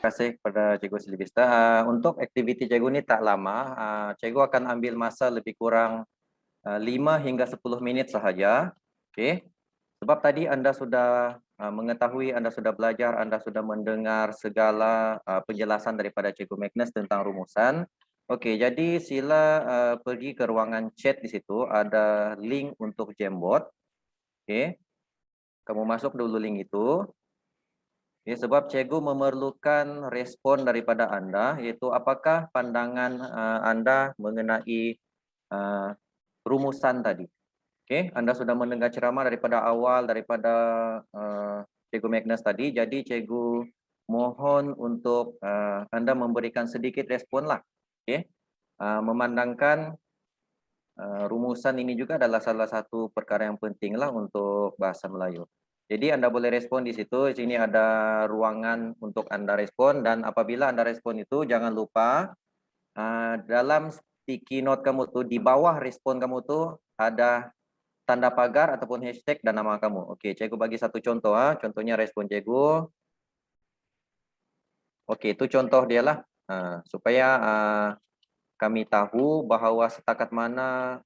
kasih kepada Cikgu Silvista. Untuk aktiviti Cikgu ini tak lama. Cikgu akan ambil masa lebih kurang 5 hingga 10 minit sahaja. Okey. Sebab tadi anda sudah mengetahui, anda sudah belajar, anda sudah mendengar segala penjelasan daripada Cikgu Magnus tentang rumusan. Okey, jadi sila pergi ke ruangan chat di situ, ada link untuk Jamboard. Okey. Kamu masuk dulu link itu. Ya, sebab cikgu memerlukan respon daripada anda, iaitu apakah pandangan anda mengenai rumusan tadi. Okey, anda sudah mendengar ceramah daripada awal daripada Cikgu Magnus tadi, jadi cikgu mohon untuk anda memberikan sedikit respon lah. Okey, memandangkan rumusan ini juga adalah salah satu perkara yang penting lah untuk bahasa Melayu. Jadi anda boleh respon di situ. Di sini ada ruangan untuk anda respon, dan apabila anda respon itu jangan lupa dalam sticky note kamu tu di bawah respon kamu tu ada tanda pagar ataupun hashtag dan nama kamu. Okey, cikgu bagi satu contoh Contohnya respon cikgu. Okey, itu contoh dia lah. Supaya kami tahu bahawa setakat mana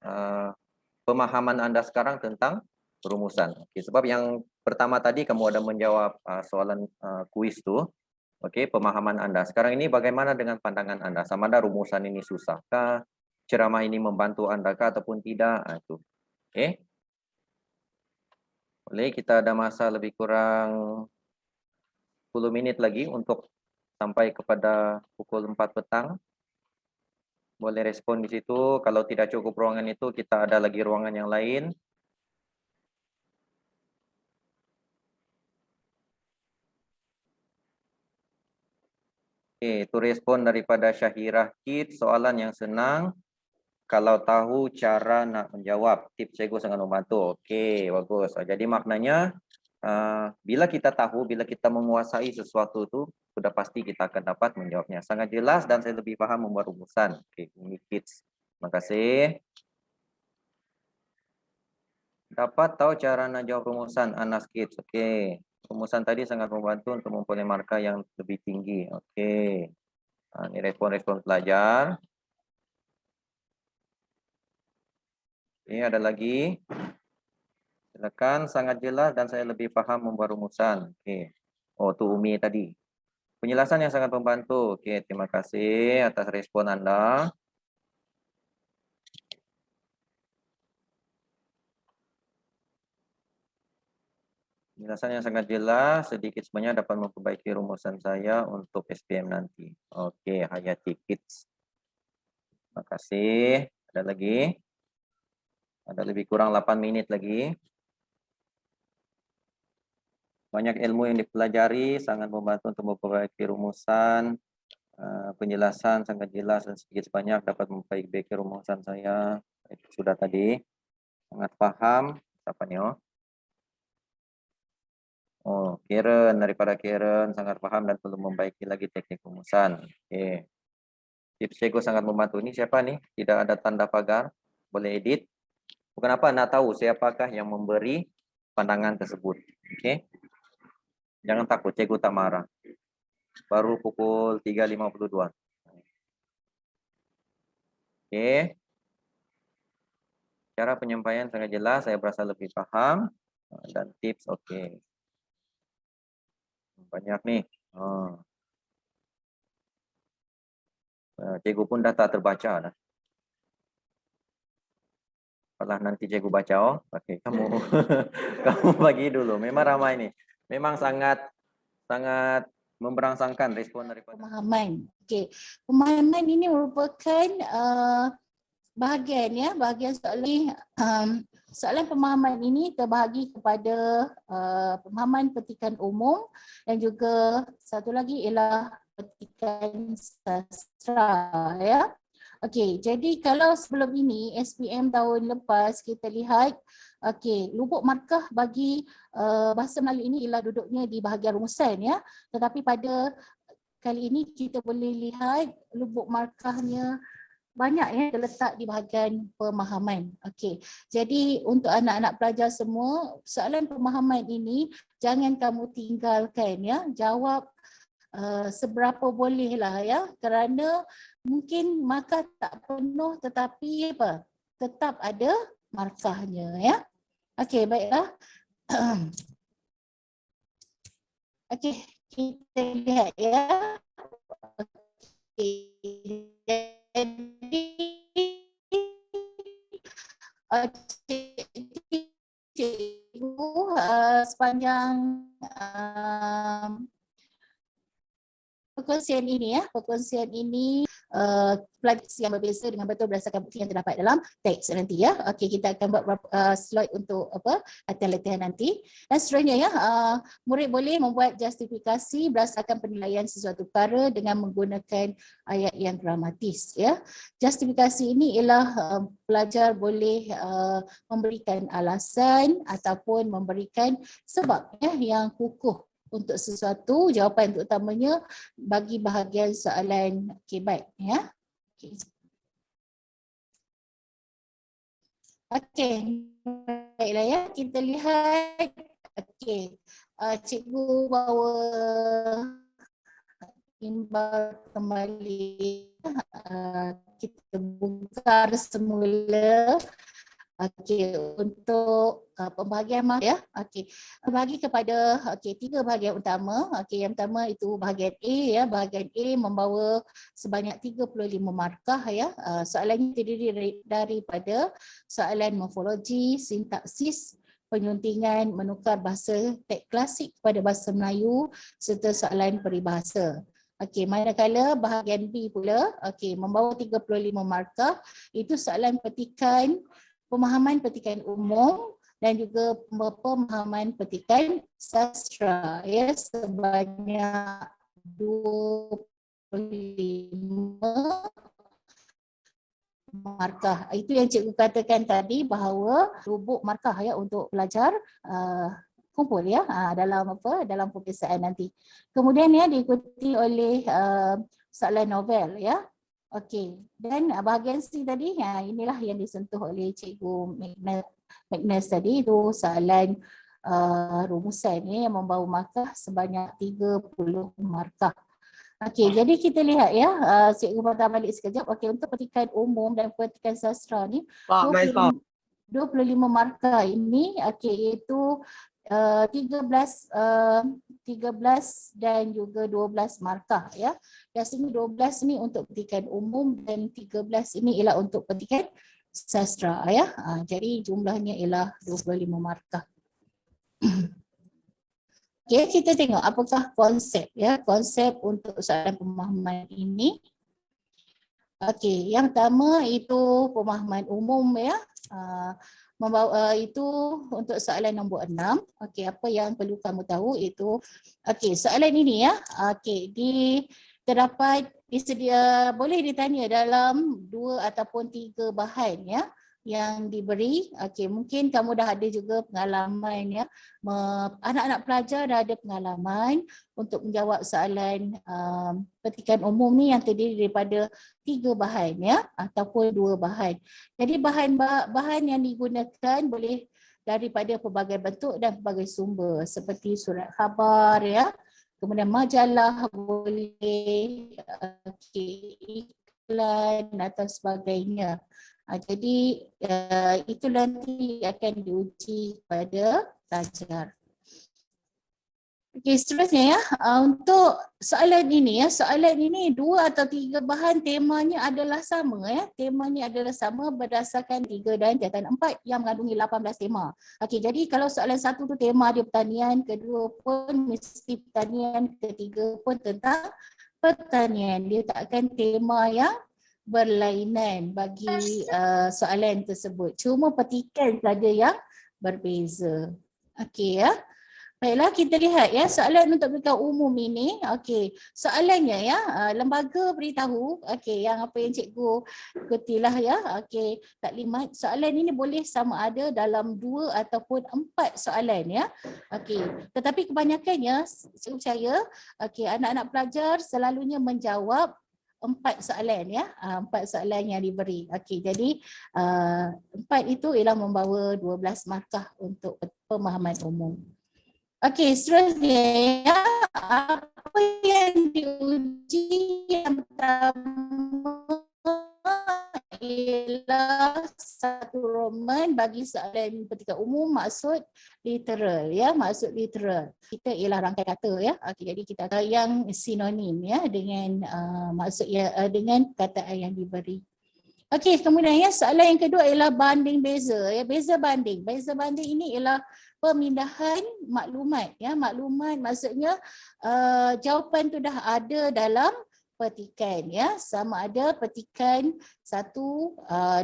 pemahaman anda sekarang tentang rumusan. Okay, sebab yang pertama tadi kamu ada menjawab soalan kuis tu. Okey, pemahaman anda. Sekarang ini bagaimana dengan pandangan anda? Sama ada rumusan ini susahkah? Ceramah ini membantu anda kah ataupun tidak? Itu. Okey. Boleh, kita ada masa lebih kurang 10 minit lagi untuk sampai kepada pukul 4 petang. Boleh respon di situ. Kalau tidak cukup ruangan itu, kita ada lagi ruangan yang lain. Okey, itu respon daripada Syahirah Kid. Soalan yang senang. Kalau tahu cara nak menjawab, tips cikgu sangat membantu. Okey, bagus. Jadi maknanya, bila kita tahu, bila kita menguasai sesuatu tu, sudah pasti kita akan dapat menjawabnya. Sangat jelas dan saya lebih faham membuat rumusan. Okey, ini kids. Terima kasih. Dapat tahu cara nak jawab rumusan, Anas Kids. Okey. Rumusan tadi sangat membantu untuk memperoleh markah yang lebih tinggi. Okey. Ini respon-respon pelajar. Ini ada lagi. Silakan, sangat jelas dan saya lebih faham membuat rumusan. Okey. Oh, tu Umi tadi. Penjelasan yang sangat membantu. Okey, terima kasih atas respon anda. Penjelasan yang sangat jelas, sedikit sebanyak dapat memperbaiki rumusan saya untuk SPM nanti. Okey, Hayati Kids. Terima kasih. Ada lagi? Ada lebih kurang 8 menit lagi. Banyak ilmu yang dipelajari, sangat membantu untuk memperbaiki rumusan. Penjelasan sangat jelas dan sedikit sebanyak dapat memperbaiki rumusan saya. Itu sudah tadi. Sangat paham. Siapa ni? Oh, Karen, daripada Karen sangat paham dan perlu membaiki lagi teknik rumusan. Okey. Tips cikgu sangat membantu. Ini siapa ni? Tidak ada tanda pagar. Boleh edit. Bukan apa, nak tahu siapakah yang memberi pandangan tersebut. Okey. Jangan takut, cikgu tak marah. Baru pukul 3.52. Okey. Cara penyampaian sangat jelas, saya berasa lebih paham. Dan tips, okey. Banyak nih. Cikgu pun dah tak terbaca dah. Kalau nanti cikgu baca, okey, kamu kamu bagi dulu. Memang ramai nih. Memang sangat memberangsangkan respon daripada pemahaman. Okey, pemahaman ini merupakan bahagian soalan soalan pemahaman ini terbahagi kepada pemahaman petikan umum dan juga satu lagi ialah petikan sastra ya. Okey, jadi kalau sebelum ini SPM tahun lepas kita lihat lubuk markah bagi bahasa Melayu ini ialah duduknya di bahagian rumusan ya. Tetapi pada kali ini kita boleh lihat lubuk markahnya banyak ya terletak di bahagian pemahaman. Okey. Jadi untuk anak-anak pelajar semua, soalan pemahaman ini jangan kamu tinggalkan ya. Jawab seberapa bolehlah ya, kerana mungkin markah tak penuh tetapi apa, tetap ada markahnya ya. Okey, baiklah. Okey, kita lihat ya. Okey, jadi cikgu sepanjang perkongsian ini pelajar yang berbeza dengan betul berdasarkan bukti yang terdapat dalam teks nanti ya. Okey, kita akan buat slide untuk latihan nanti. Dan seterusnya ya, murid boleh membuat justifikasi berdasarkan penilaian sesuatu perkara dengan menggunakan ayat yang gramatis ya. Justifikasi ini ialah pelajar boleh memberikan alasan ataupun memberikan sebab ya yang kukuh untuk sesuatu, jawapan terutamanya bagi bahagian soalan. Okey, baik ya. Okey. Okey, baiklah ya, kita lihat. Okey, cikgu bawa imbal kembali. Kita buka semula. Okey, untuk pembahagian ya. Okey, bagi kepada tiga bahagian utama. Okey, yang pertama itu bahagian A ya. Bahagian A membawa sebanyak 35 markah ya. Soalannya terdiri daripada soalan morfologi, sintaksis, penyuntingan, menukar bahasa teks klasik kepada bahasa Melayu serta soalan peribahasa. Okey, manakala bahagian B pula membawa 35 markah, itu soalan petikan, pemahaman petikan umum dan juga pemahaman petikan sastra ya, sebanyak 25 markah. Itu yang cikgu katakan tadi bahawa rubuk markah ya untuk pelajar kumpul ya dalam peperiksaan nanti. Kemudian ya diikuti oleh soalan novel ya. Okey, dan bahagian C tadi inilah yang disentuh oleh cikgu Magnus tadi, itu soalan rumusan yang membawa markah sebanyak 30 markah. Okey, jadi kita lihat ya, cikgu patah balik sekejap. Okey, untuk petikan umum dan petikan sastra ni 25 markah ini iaitu 13 dan juga 12 markah ya. Biasanya 12 ni untuk petikan umum dan 13 ini ialah untuk petikan sastra ya. Jadi jumlahnya ialah 25 markah. Okey, kita tengok apakah konsep ya, konsep untuk soalan pemahaman ini. Okey, yang pertama itu pemahaman umum ya. Membawa itu untuk soalan nombor 6. Okey, apa yang perlu kamu tahu itu soalan ini ya. Terdapat disedia, boleh ditanya dalam 2 ataupun 3 bahan ya yang diberi. Okey, mungkin kamu dah ada juga pengalaman ya. Anak-anak pelajar dah ada pengalaman untuk menjawab soalan petikan umum ni yang terdiri daripada 3 bahan ya ataupun 2 bahan. Jadi bahan yang digunakan boleh daripada pelbagai bentuk dan pelbagai sumber seperti surat khabar ya, kemudian majalah boleh, iklan atau sebagainya. Jadi itu nanti akan diuji kepada pelajar. Okey, seterusnya ya, untuk soalan ini 2 atau 3 bahan temanya adalah sama ya. Temanya adalah sama berdasarkan 3 dan catatan 4 yang mengandungi 18 tema. Okey, jadi kalau soalan 1 tu tema dia pertanian, kedua pun mesti pertanian, ketiga pun tentang pertanian. Dia takkan tema yang berlainan bagi soalan tersebut. Cuma petikan saja yang berbeza. Okey ya. Baiklah, kita lihat ya soalan untuk petikan umum ini. Okey, soalannya ya, lembaga beritahu yang apa yang cikgu ikutilah ya. Okey, taklimat soalan ini boleh sama ada dalam 2 ataupun 4 soalan ya. Okey, tetapi kebanyakannya cikgu percaya anak-anak pelajar selalunya menjawab 4 soalan ya, 4 soalan yang diberi. Okey, jadi 4 itu ialah membawa 12 markah untuk pemahaman umum. Okey, seterusnya apa apa yang diuji yang pertama ialah satu Roman bagi soalan petikan umum maksud literal ya, maksud literal. Kita ialah rangkai kata ya. Okey, jadi kita ada yang sinonim ya dengan maksud ya dengan perkataan yang diberi. Okey, kemudian ya soalan yang kedua ialah banding beza ya, beza banding. Beza banding ini ialah pemindahan maklumat ya, maklumat maksudnya jawapan tu dah ada dalam petikan ya, sama ada petikan 1,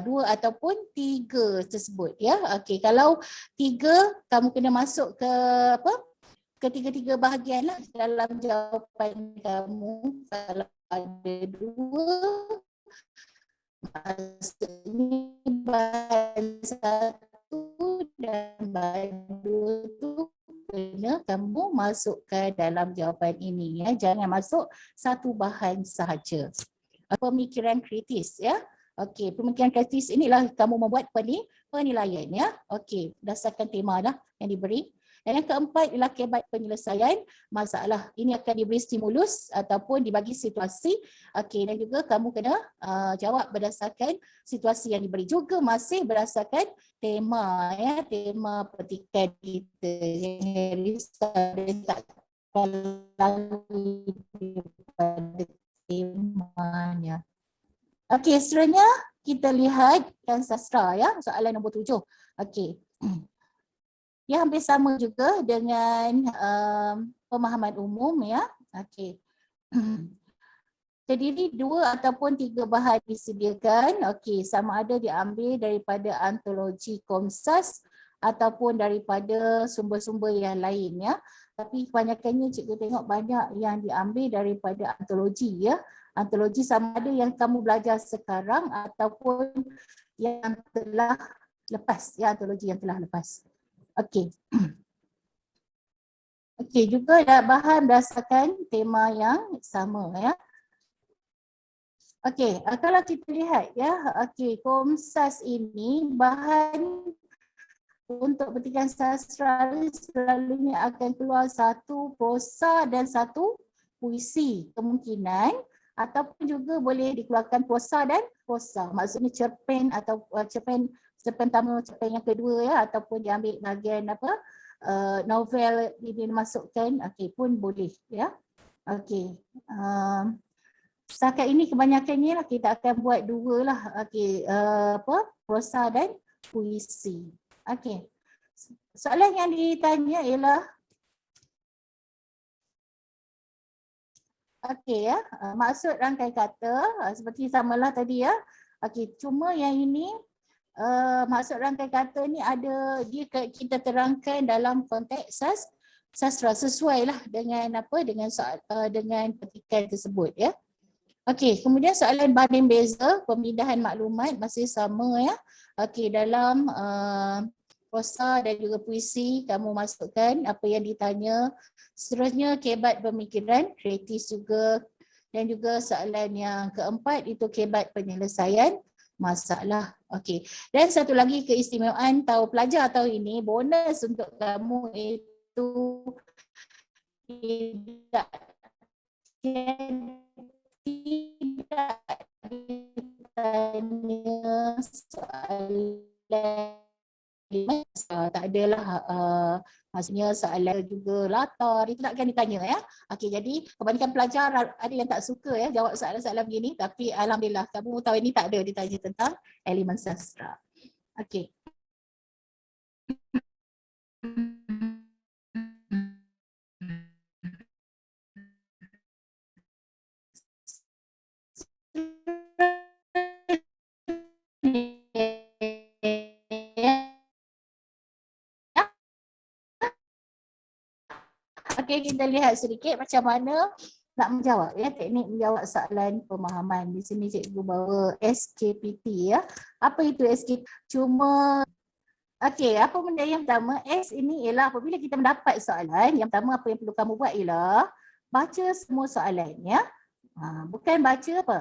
2 ataupun 3 tersebut ya. Okey, kalau 3 kamu kena masuk ke apa? Ketiga-tiga bahagian lah dalam jawapan kamu. Kalau ada 2 maksudnya bahan 1 dan bahan 2 tu kena kamu masukkan dalam jawapan ini ya. Jangan masuk satu bahan sahaja. Pemikiran kritis ya. Okey, pemikiran kritis inilah kamu membuat penilaian ya. Okey, berdasarkan tema lah yang diberi. Dan yang keempat ialah kebat penyelesaian masalah. Ini akan diberi stimulus ataupun dibagi situasi. Okey, dan juga kamu kena jawab berdasarkan situasi yang diberi. Juga masih berdasarkan tema ya, tema petikan kita. Jangan risau dia takkan lari daripada temanya. Okey, seterusnya kita lihat dan sastra ya, soalan nombor 7. Okey. Dia hampir sama juga dengan pemahaman umum ya. Okey. Terdiri 2 ataupun 3 bahan disediakan. Okey, sama ada diambil daripada antologi Komsas ataupun daripada sumber-sumber yang lain ya. Tapi kebanyakannya cikgu tengok banyak yang diambil daripada antologi ya. Antologi sama ada yang kamu belajar sekarang ataupun yang telah lepas ya, antologi yang telah lepas. Okey. Okey, juga ada bahan berdasarkan tema yang sama ya. Okey, kalau kita lihat ya, okey, Komsas ini bahan untuk petikan sastra selalunya akan keluar satu prosa dan satu puisi kemungkinan, ataupun juga boleh dikeluarkan prosa dan prosa. Maksudnya cerpen atau cerpen pertama, cerpen yang kedua ya, ataupun diambil bahagian apa novel ini dimasukkan, okey pun boleh ya. Okey. Setakat ini kebanyakannya lah kita akan buat 2 lah. Okey, apa prosa dan puisi. Okey. Soalan yang ditanya ialah okey ya, maksud rangkai kata seperti samalah tadi ya. Okey, cuma yang ini maksud rangkai kata ni ada dia kita terangkan dalam konteks sastra sesuailah dengan apa dengan petikan tersebut ya. Okey, kemudian soalan banding beza pemindahan maklumat masih sama ya. Okey, dalam prosa dan juga puisi kamu masukkan apa yang ditanya. Seterusnya kebat pemikiran kritis juga, dan juga soalan yang keempat itu kebat penyelesaian masalah. Okey. Dan satu lagi keistimewaan tahu pelajar tahun ini, bonus untuk kamu itu tidak ditanya soalan tak adalah maksudnya soalan juga latar itu tak akan ditanya ya. Okey, jadi kebanyakan pelajar ada yang tak suka ya jawab soalan-soalan begini, tapi alhamdulillah kamu tahun ini tak ada ditanya tentang elemen sastra. Okey. Okey, kita lihat sedikit macam mana nak menjawab ya, teknik menjawab soalan pemahaman. Di sini cikgu bawa SKPT ya. Apa itu SKPT? Cuma okey, apa benda yang pertama? S ini ialah apabila kita mendapat soalan, yang pertama apa yang perlu kamu buat ialah baca semua soalan ya. Bukan baca apa?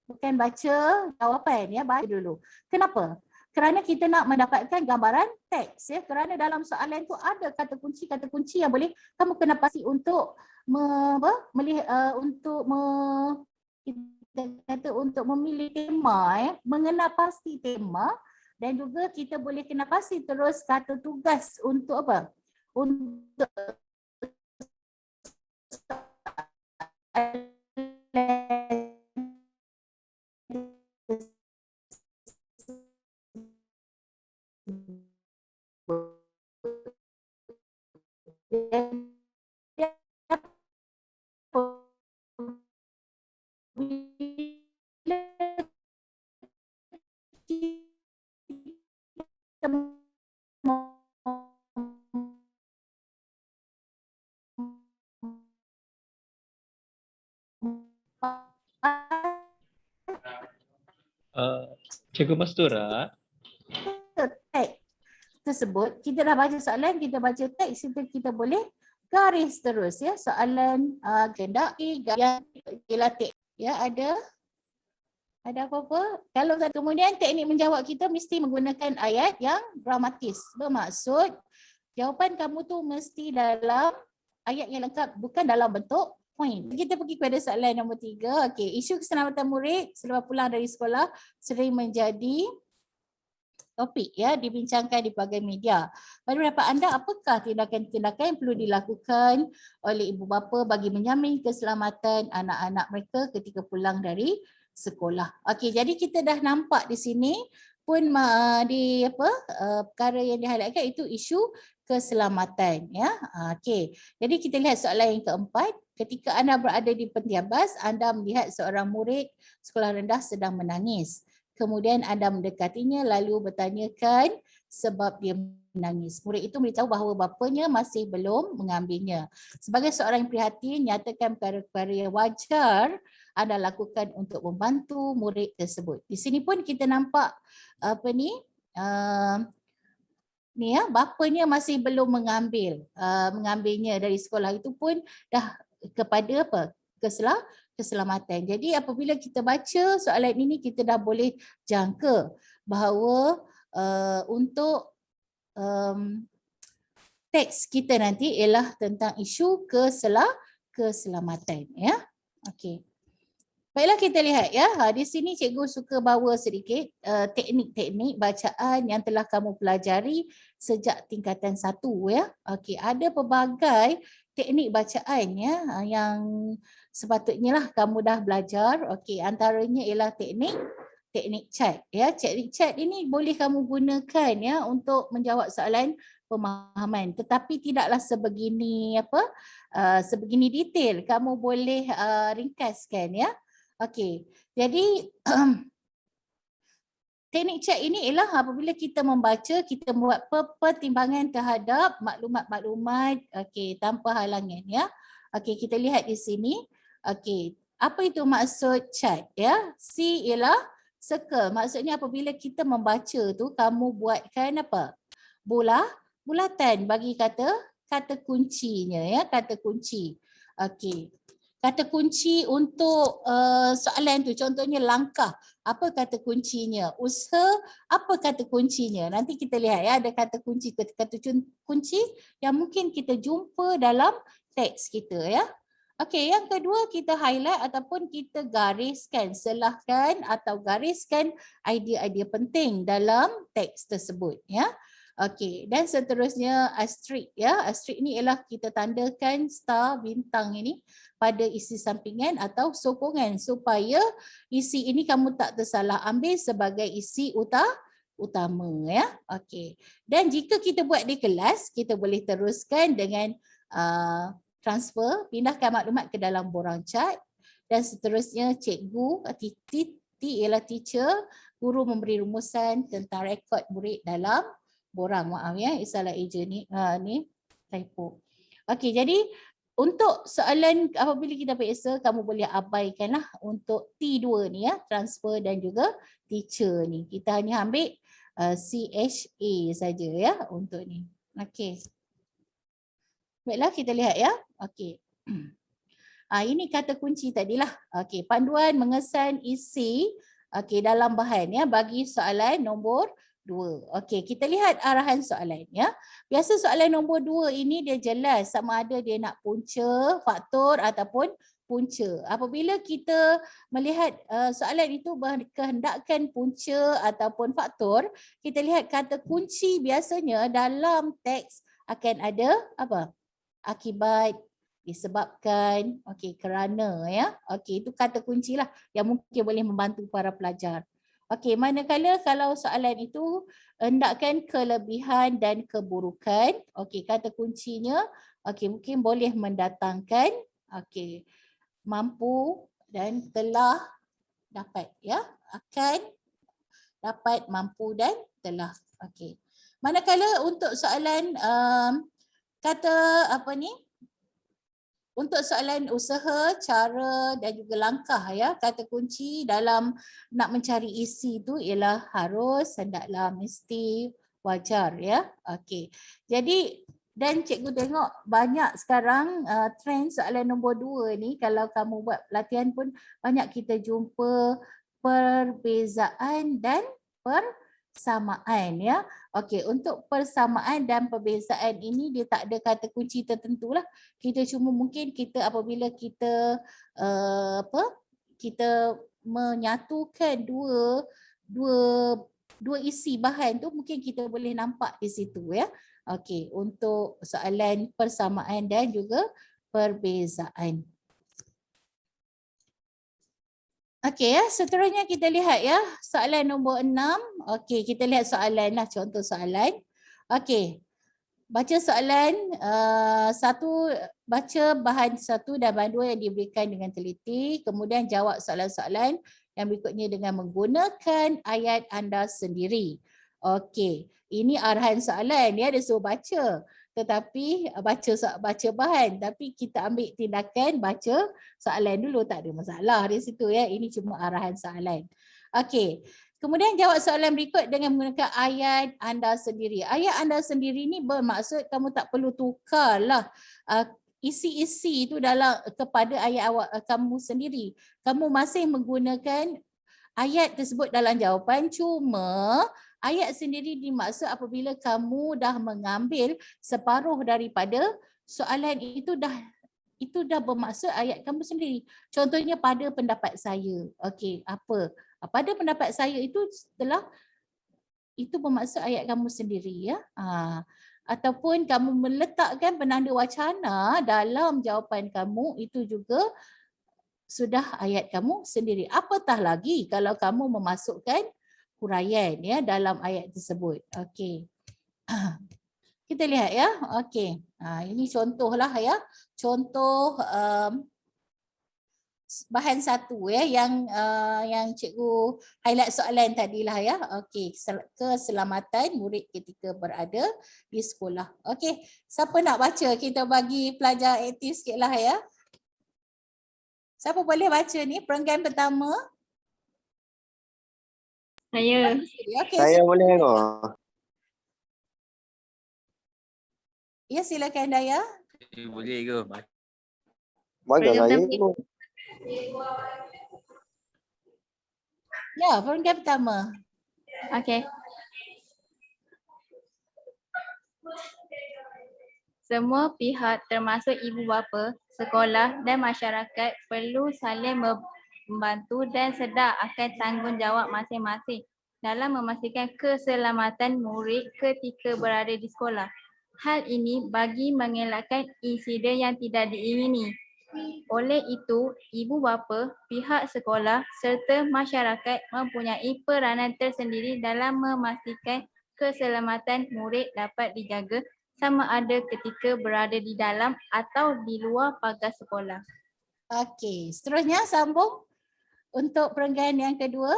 Bukan baca jawapan ya, baca dulu. Kenapa? kerana kita nak mendapatkan gambaran teks ya, kerana dalam soalan tu ada kata kunci yang boleh kamu kena pasti untuk kita kata untuk memilih tema ya, mengenal pasti tema, dan juga kita boleh kena pasti terus kata tugas untuk apa? Untuk Cikgu Mastura, teks tersebut, kita dah baca soalan, kita baca teks, kita boleh garis terus ya soalan kehendak yang ialah teks ya. Ada apa-apa? Kalau kemudian teknik menjawab kita mesti menggunakan ayat yang dramatis, bermaksud jawapan kamu tu mesti dalam ayat yang lengkap, bukan dalam bentuk point. Kita pergi kepada soalan nombor 3. Okey, isu keselamatan murid selepas pulang dari sekolah sering menjadi topik ya dibincangkan di pelbagai media. Pada pendapat anda, apakah tindakan-tindakan yang perlu dilakukan oleh ibu bapa bagi menjamin keselamatan anak-anak mereka ketika pulang dari sekolah? Okey, jadi kita dah nampak di sini pun perkara yang di-highlightkan itu isu keselamatan ya. Okey. Jadi kita lihat soalan yang keempat. Ketika anda berada di pentiabas, anda melihat seorang murid sekolah rendah sedang menangis. Kemudian anda mendekatinya lalu bertanyakan sebab dia menangis. Murid itu beritahu bahawa bapanya masih belum mengambilnya. Sebagai seorang yang prihatin, nyatakan perkara-perkara yang wajar anda lakukan untuk membantu murid tersebut. Di sini pun kita nampak bapanya masih belum mengambilnya dari sekolah, itu pun dah kepada keselamatan. Jadi apabila kita baca soalan ini, kita dah boleh jangka bahawa untuk teks kita nanti ialah tentang isu keselamatan ya. Okey. Baiklah, kita lihat ya. Di sini cikgu suka bawa sedikit teknik-teknik bacaan yang telah kamu pelajari sejak tingkatan 1 ya. Okey, ada pelbagai teknik bacaan ya yang sepatutnya lah kamu dah belajar. Okey, antaranya ialah teknik chat ya. Teknik chat ini boleh kamu gunakan ya untuk menjawab soalan pemahaman, tetapi tidaklah sebegini sebegini detail. Kamu boleh ringkaskan ya. Okey, jadi teknik chat ini ialah apabila kita membaca, kita buat pertimbangan terhadap maklumat-maklumat tanpa halangan ya. Okey, kita lihat di sini. Okey, apa itu maksud chat ya? C ialah circle. Maksudnya apabila kita membaca tu, kamu buatkan apa? Bulatan bagi kata kuncinya ya, kata kunci. Okey. Kata kunci untuk soalan tu, contohnya langkah, apa kata kuncinya? Usaha, apa kata kuncinya? Nanti kita lihat ya, ada kata kunci yang mungkin kita jumpa dalam teks kita ya. Okey, yang kedua kita highlight ataupun kita gariskan, selahkan atau gariskan idea-idea penting dalam teks tersebut ya. Okey, dan seterusnya asterisk ya. Asterisk ni ialah kita tandakan star bintang ini pada isi sampingan atau sokongan supaya isi ini kamu tak tersalah ambil sebagai isi utama ya. Okey. Dan jika kita buat di kelas, kita boleh teruskan dengan transfer, pindahkan maklumat ke dalam borang chat, dan seterusnya cikgu, T ialah teacher, guru memberi rumusan tentang rekod murid dalam borang. Maaf ya, salah eja ni typo. Okey, jadi untuk soalan apabila kita periksa, kamu boleh abaikanlah untuk T2 ni ya, transfer dan juga teacher ni. Kita hanya ambil CHA saja ya untuk ni. Okey. Baiklah, kita lihat ya. Okey. Ini kata kunci tadilah. Okey, panduan mengesan isi dalam bahan ya bagi soalan nombor 2. Okey, kita lihat arahan soalan ya. Biasa soalan nombor 2 ini dia jelas sama ada dia nak punca, faktor ataupun punca. Apabila kita melihat soalan itu berkehendakkan punca ataupun faktor, kita lihat kata kunci biasanya dalam teks akan ada apa? Akibat, disebabkan, okey, kerana ya. Okey, itu kata kunci lah yang mungkin boleh membantu para pelajar. Okey, manakala kalau soalan itu hendakkan kelebihan dan keburukan, okey, kata kuncinya okey mungkin boleh mendatangkan, okey, mampu dan telah dapat ya, akan, dapat, mampu dan telah. Okey. Manakala untuk soalan kata apa ni? Untuk soalan usaha, cara dan juga langkah ya, kata kunci dalam nak mencari isi itu ialah harus, hendaklah, mesti, wajar ya. Okey. Jadi dan cikgu tengok banyak sekarang trend soalan nombor 2 ni, kalau kamu buat pelatihan pun banyak kita jumpa perbezaan dan persamaan ya. Okey, untuk persamaan dan perbezaan ini dia tak ada kata kunci tertentu lah. Kita cuma mungkin kita apabila kita kita menyatukan dua isi bahan tu mungkin kita boleh nampak di situ ya. Okey, untuk soalan persamaan dan juga perbezaan. Okey ya, seterusnya kita lihat ya soalan nombor 6. Okey, kita lihat soalan lah, contoh soalan. Okey. Baca soalan satu, baca bahan 1 dan bahan 2 yang diberikan dengan teliti, kemudian jawab soalan-soalan yang berikutnya dengan menggunakan ayat anda sendiri. Okey, ini arahan soalan ya, dia suruh baca. Tetapi baca bahan, tapi kita ambil tindakan baca soalan dulu, tak ada masalah di situ ya. Ini cuma arahan soalan. Okey. Kemudian jawab soalan berikut dengan menggunakan ayat anda sendiri. Ayat anda sendiri ni bermaksud kamu tak perlu tukarlah isi-isi itu dalam kepada ayat kamu sendiri. Kamu masih menggunakan ayat tersebut dalam jawapan, cuma ayat sendiri dimaksud apabila kamu dah mengambil separuh daripada soalan itu dah bermaksud ayat kamu sendiri. Contohnya pada pendapat saya. Okey, apa? Pada pendapat saya itu setelah itu bermaksud ayat kamu sendiri ya. Ataupun kamu meletakkan penanda wacana dalam jawapan kamu, itu juga sudah ayat kamu sendiri. Apatah lagi kalau kamu memasukkan huraian ya dalam ayat tersebut. Okey. Kita lihat ya. Okey. Ini contohlah ya. Contoh bahan 1 ya yang cikgu highlight soalan tadilah ya. Okey, keselamatan murid ketika berada di sekolah. Okey, siapa nak baca? Kita bagi pelajar aktif sikitlah ya. Siapa boleh baca ni perenggan pertama? Saya. Okay, Saya boleh tengok. Ya, silakan Daya. Boleh ke? Mana saya tu? Ya, perenggan pertama. Okey. Semua pihak termasuk ibu bapa, sekolah dan masyarakat perlu saling membantu dan sedar akan tanggungjawab masing-masing dalam memastikan keselamatan murid ketika berada di sekolah. Hal ini bagi mengelakkan insiden yang tidak diingini. Oleh itu, ibu bapa, pihak sekolah serta masyarakat mempunyai peranan tersendiri dalam memastikan keselamatan murid dapat dijaga sama ada ketika berada di dalam atau di luar pagar sekolah. Okey, seterusnya sambung untuk perenggan yang kedua.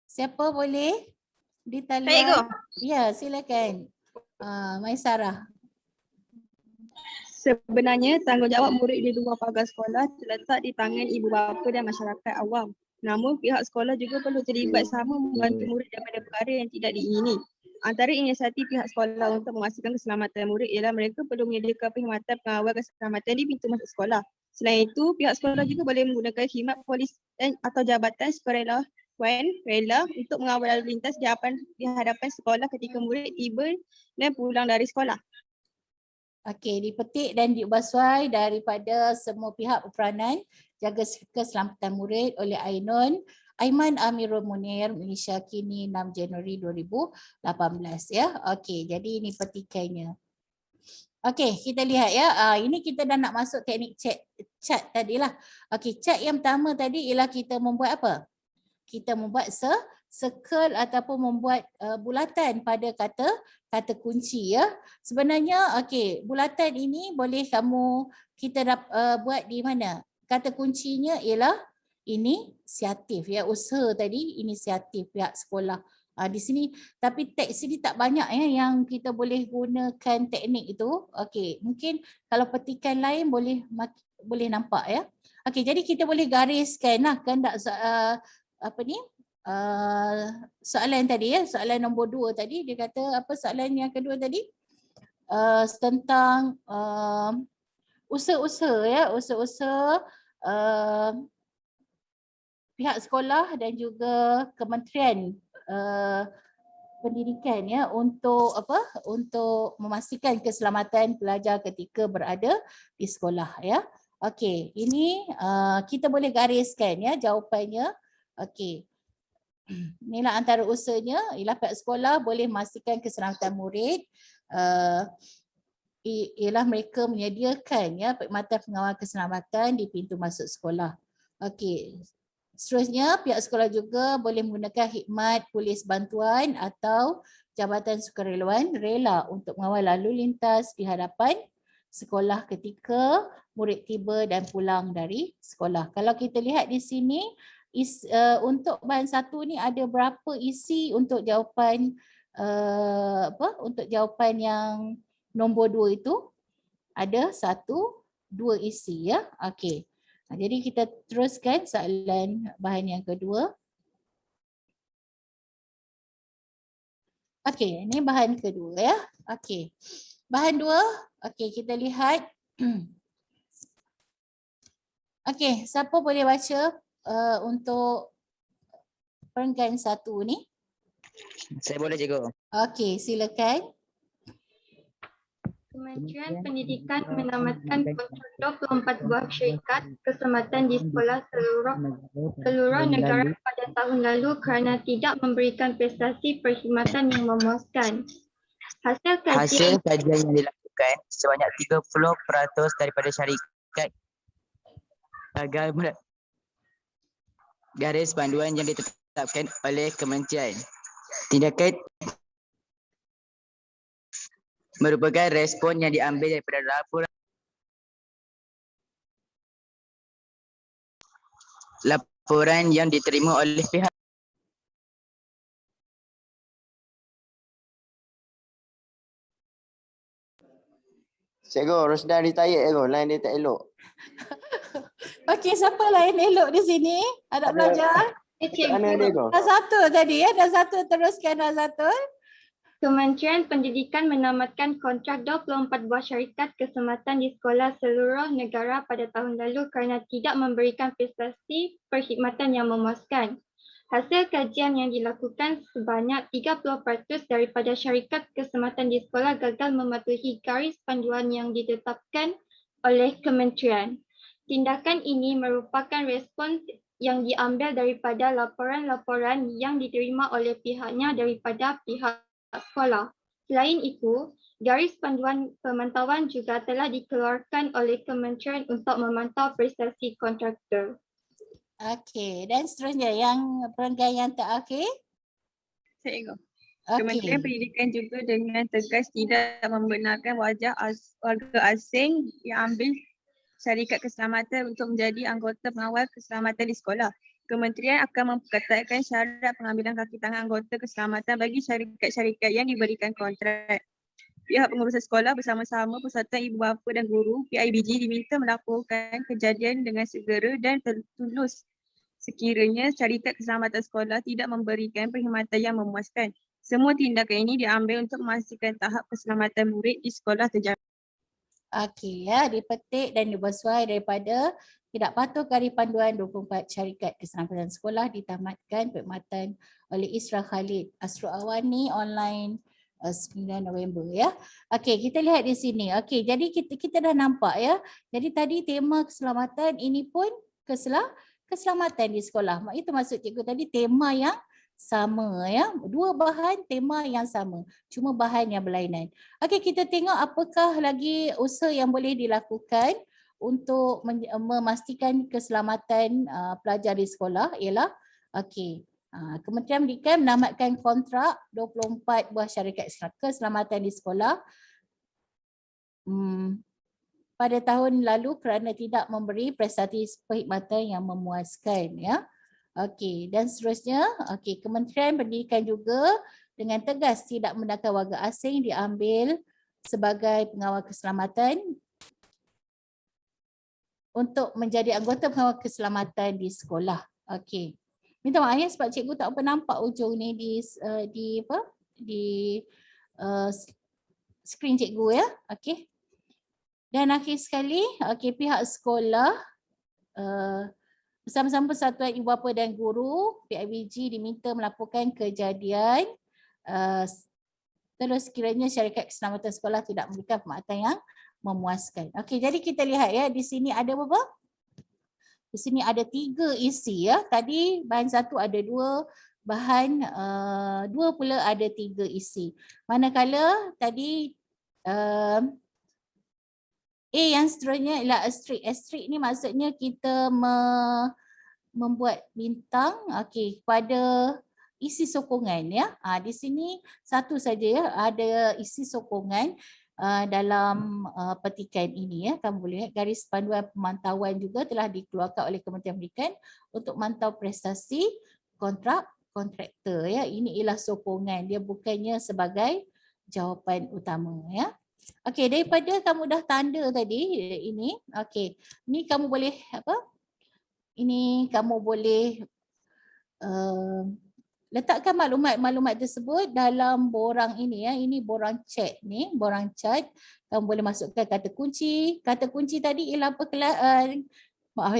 Siapa boleh di talian? Ya, silakan. Maisarah. Sebenarnya tanggungjawab murid di luar pagar sekolah terletak di tangan ibu bapa dan masyarakat awam. Namun pihak sekolah juga perlu terlibat sama membantu murid daripada perkara yang tidak diingini. Antara inisiatif pihak sekolah untuk memastikan keselamatan murid ialah mereka perlu menyediakan perkhidmatan pengawal keselamatan di pintu masuk sekolah. Selain itu, pihak sekolah juga boleh menggunakan khidmat polis atau jabatan sukarela Puan rela untuk mengawal lalu lintas di hadapan sekolah ketika murid tiba dan pulang dari sekolah. Okey, dipetik dan diubahsuai daripada semua pihak berperanan jaga keselamatan murid oleh Aiman Amirul Munir, Malaysia kini 6 Januari 2018 ya. Okey, jadi ini petikannya. Okey, kita lihat ya. Ini kita dah nak masuk teknik chat tadilah. Okey, chat yang pertama tadi ialah kita membuat apa? Kita membuat circle ataupun membuat bulatan pada kata kunci ya. Sebenarnya okey, bulatan ini boleh kita buat di mana? Kata kuncinya ialah inisiatif ya, usaha tadi inisiatif pihak sekolah. Di sini tapi teks sini tak banyak ya yang kita boleh gunakan teknik itu. Okey, mungkin kalau petikan lain boleh nampak ya. Okey, jadi kita boleh gariskan lah kehendak soalan tadi ya, soalan nombor 2 tadi dia kata apa soalan yang kedua tadi? Tentang usaha-usaha ya, usaha-usaha pihak sekolah dan juga Kementerian Pendidikan ya untuk memastikan keselamatan pelajar ketika berada di sekolah ya. Okey, ini kita boleh gariskan ya jawapannya. Okey. Inilah antara usahanya, ialah pihak sekolah boleh memastikan keselamatan murid. Ialah mereka menyediakan ya perkhidmatan pengawal keselamatan di pintu masuk sekolah. Okey. Seterusnya pihak sekolah juga boleh menggunakan khidmat polis bantuan atau jabatan sukarelawan rela untuk mengawal lalu lintas di hadapan sekolah ketika murid tiba dan pulang dari sekolah. Kalau kita lihat di sini untuk bahan 1 ni ada berapa isi untuk jawapan untuk jawapan yang nombor 2 itu? Ada 1, 2 isi ya. Okey. Jadi kita teruskan soalan bahan yang kedua. Okey, ini bahan kedua ya. Okey. Bahan 2, okey kita lihat. Okey, siapa boleh baca untuk perenggan 1 ni? Saya boleh cikgu. Okey, silakan. Kementerian Pendidikan menamatkan kontrak 24 buah syarikat keselamatan di sekolah seluruh negara pada tahun lalu kerana tidak memberikan prestasi perkhidmatan yang memuaskan. Hasil kajian yang dilakukan sebanyak 30% daripada syarikat garis panduan yang ditetapkan oleh kementerian. Tindakan merupakan respon yang diambil daripada laporan yang diterima oleh pihak. Cikgu, Rosdan ditayek cikgu, lain dia tak elok. Okey, siapa lain elok di sini? Ada belajar? Mana dia cikgu? Dah 1 tadi ya, dah 1 teruskan dah 1. Kementerian Pendidikan menamatkan kontrak 24 buah syarikat keselamatan di sekolah seluruh negara pada tahun lalu kerana tidak memberikan prestasi perkhidmatan yang memuaskan. Hasil kajian yang dilakukan sebanyak 30% daripada syarikat keselamatan di sekolah gagal mematuhi garis panduan yang ditetapkan oleh kementerian. Tindakan ini merupakan respons yang diambil daripada laporan-laporan yang diterima oleh pihaknya daripada pihak sekolah. Selain itu, garis panduan pemantauan juga telah dikeluarkan oleh kementerian untuk memantau prestasi kontraktor. Okey, dan seterusnya yang perenggan yang terakhir. Cikgu. Okey. Kementerian Pendidikan juga dengan tegas tidak membenarkan warga asing yang ambil syarikat keselamatan untuk menjadi anggota pengawal keselamatan di sekolah. Kementerian akan memperketatkan syarat pengambilan kaki tangan anggota keselamatan bagi syarikat-syarikat yang diberikan kontrak. Pihak pengurusan sekolah bersama-sama persatuan ibu bapa dan guru PIBG diminta melaporkan kejadian dengan segera dan tertulus sekiranya syarikat keselamatan sekolah tidak memberikan perkhidmatan yang memuaskan. Semua tindakan ini diambil untuk memastikan tahap keselamatan murid di sekolah terjamin. Okey ya, dipetik dan dibersuai daripada tidak patuh panduan 24 syarikat keselamatan sekolah ditamatkan perkhidmatan oleh Isra Khalid Asrul Awani online 9 November ya. Okey, kita lihat di sini. Okey, jadi kita dah nampak ya. Jadi tadi tema keselamatan ini pun keselamatan di sekolah. Itu maksud cikgu tadi, tema yang sama ya. Dua bahan tema yang sama, cuma bahan yang berlainan. Okey, kita tengok apakah lagi usaha yang boleh dilakukan untuk memastikan keselamatan pelajar di sekolah ialah okey. Kementerian Pendidikan menamatkan kontrak 24 buah syarikat keselamatan di sekolah pada tahun lalu kerana tidak memberi prestasi perkhidmatan yang memuaskan ya. Okey, dan seterusnya, okey, Kementerian Pendidikan juga dengan tegas tidak menggunakan warga asing diambil sebagai pengawal keselamatan untuk menjadi anggota pengawal keselamatan di sekolah. Okey. Minta maaf ya sebab cikgu tak apa nampak ujung ni di skrin cikgu ya. Okey. Dan akhir sekali, okey, pihak sekolah bersama-sama Persatuan Ibu Bapa dan Guru PIBG diminta melaporkan kejadian terus kiranya syarikat keselamatan sekolah tidak memberikan perkhidmatan yang memuaskan. Okey, jadi kita lihat ya, di sini ada berapa? Di sini ada 3 isi ya. Tadi bahan 1 ada 2, bahan 2 pula ada 3 isi. Manakala tadi yang seterusnya ialah asterisk. Asterisk ni maksudnya kita membuat bintang pada isi sokongan ya. Di sini satu saja ya, ada isi sokongan dalam petikan ini ya. Kamu boleh lihat garis panduan pemantauan juga telah dikeluarkan oleh Kementerian Pendidikan untuk mantau prestasi kontraktor ya. Ini ialah sokongan, dia bukannya sebagai jawapan utama ya. Okey, daripada kamu dah tanda tadi ini, okey. Ni kamu boleh Ini kamu boleh letakkan maklumat-maklumat tersebut dalam borang ini ya. Ini borang chat ni, borang chat. Kamu boleh masukkan kata kunci. Kata kunci tadi ialah apa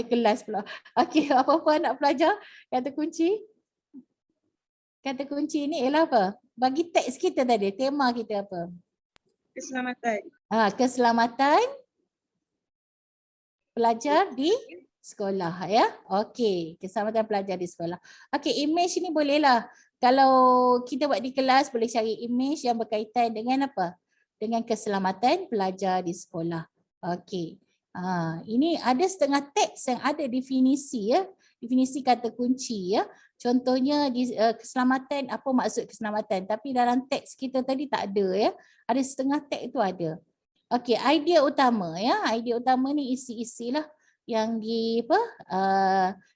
kelas pula. Okey, apa-apa nak pelajar kata kunci? Kata kunci ni ialah apa? Bagi teks kita tadi, tema kita apa? Keselamatan. Keselamatan pelajar di sekolah ya. Okey, keselamatan pelajar di sekolah. Okey, image ni bolehlah. Kalau kita buat di kelas boleh cari image yang berkaitan dengan apa? Dengan keselamatan pelajar di sekolah. Okey. Ini ada setengah teks yang ada definisi ya. Definisi kata kunci ya. Contohnya di keselamatan, apa maksud keselamatan? Tapi dalam teks kita tadi tak ada ya. Ada setengah teks itu ada. Okey, idea utama ya. Idea utama ni isi-isi lah yang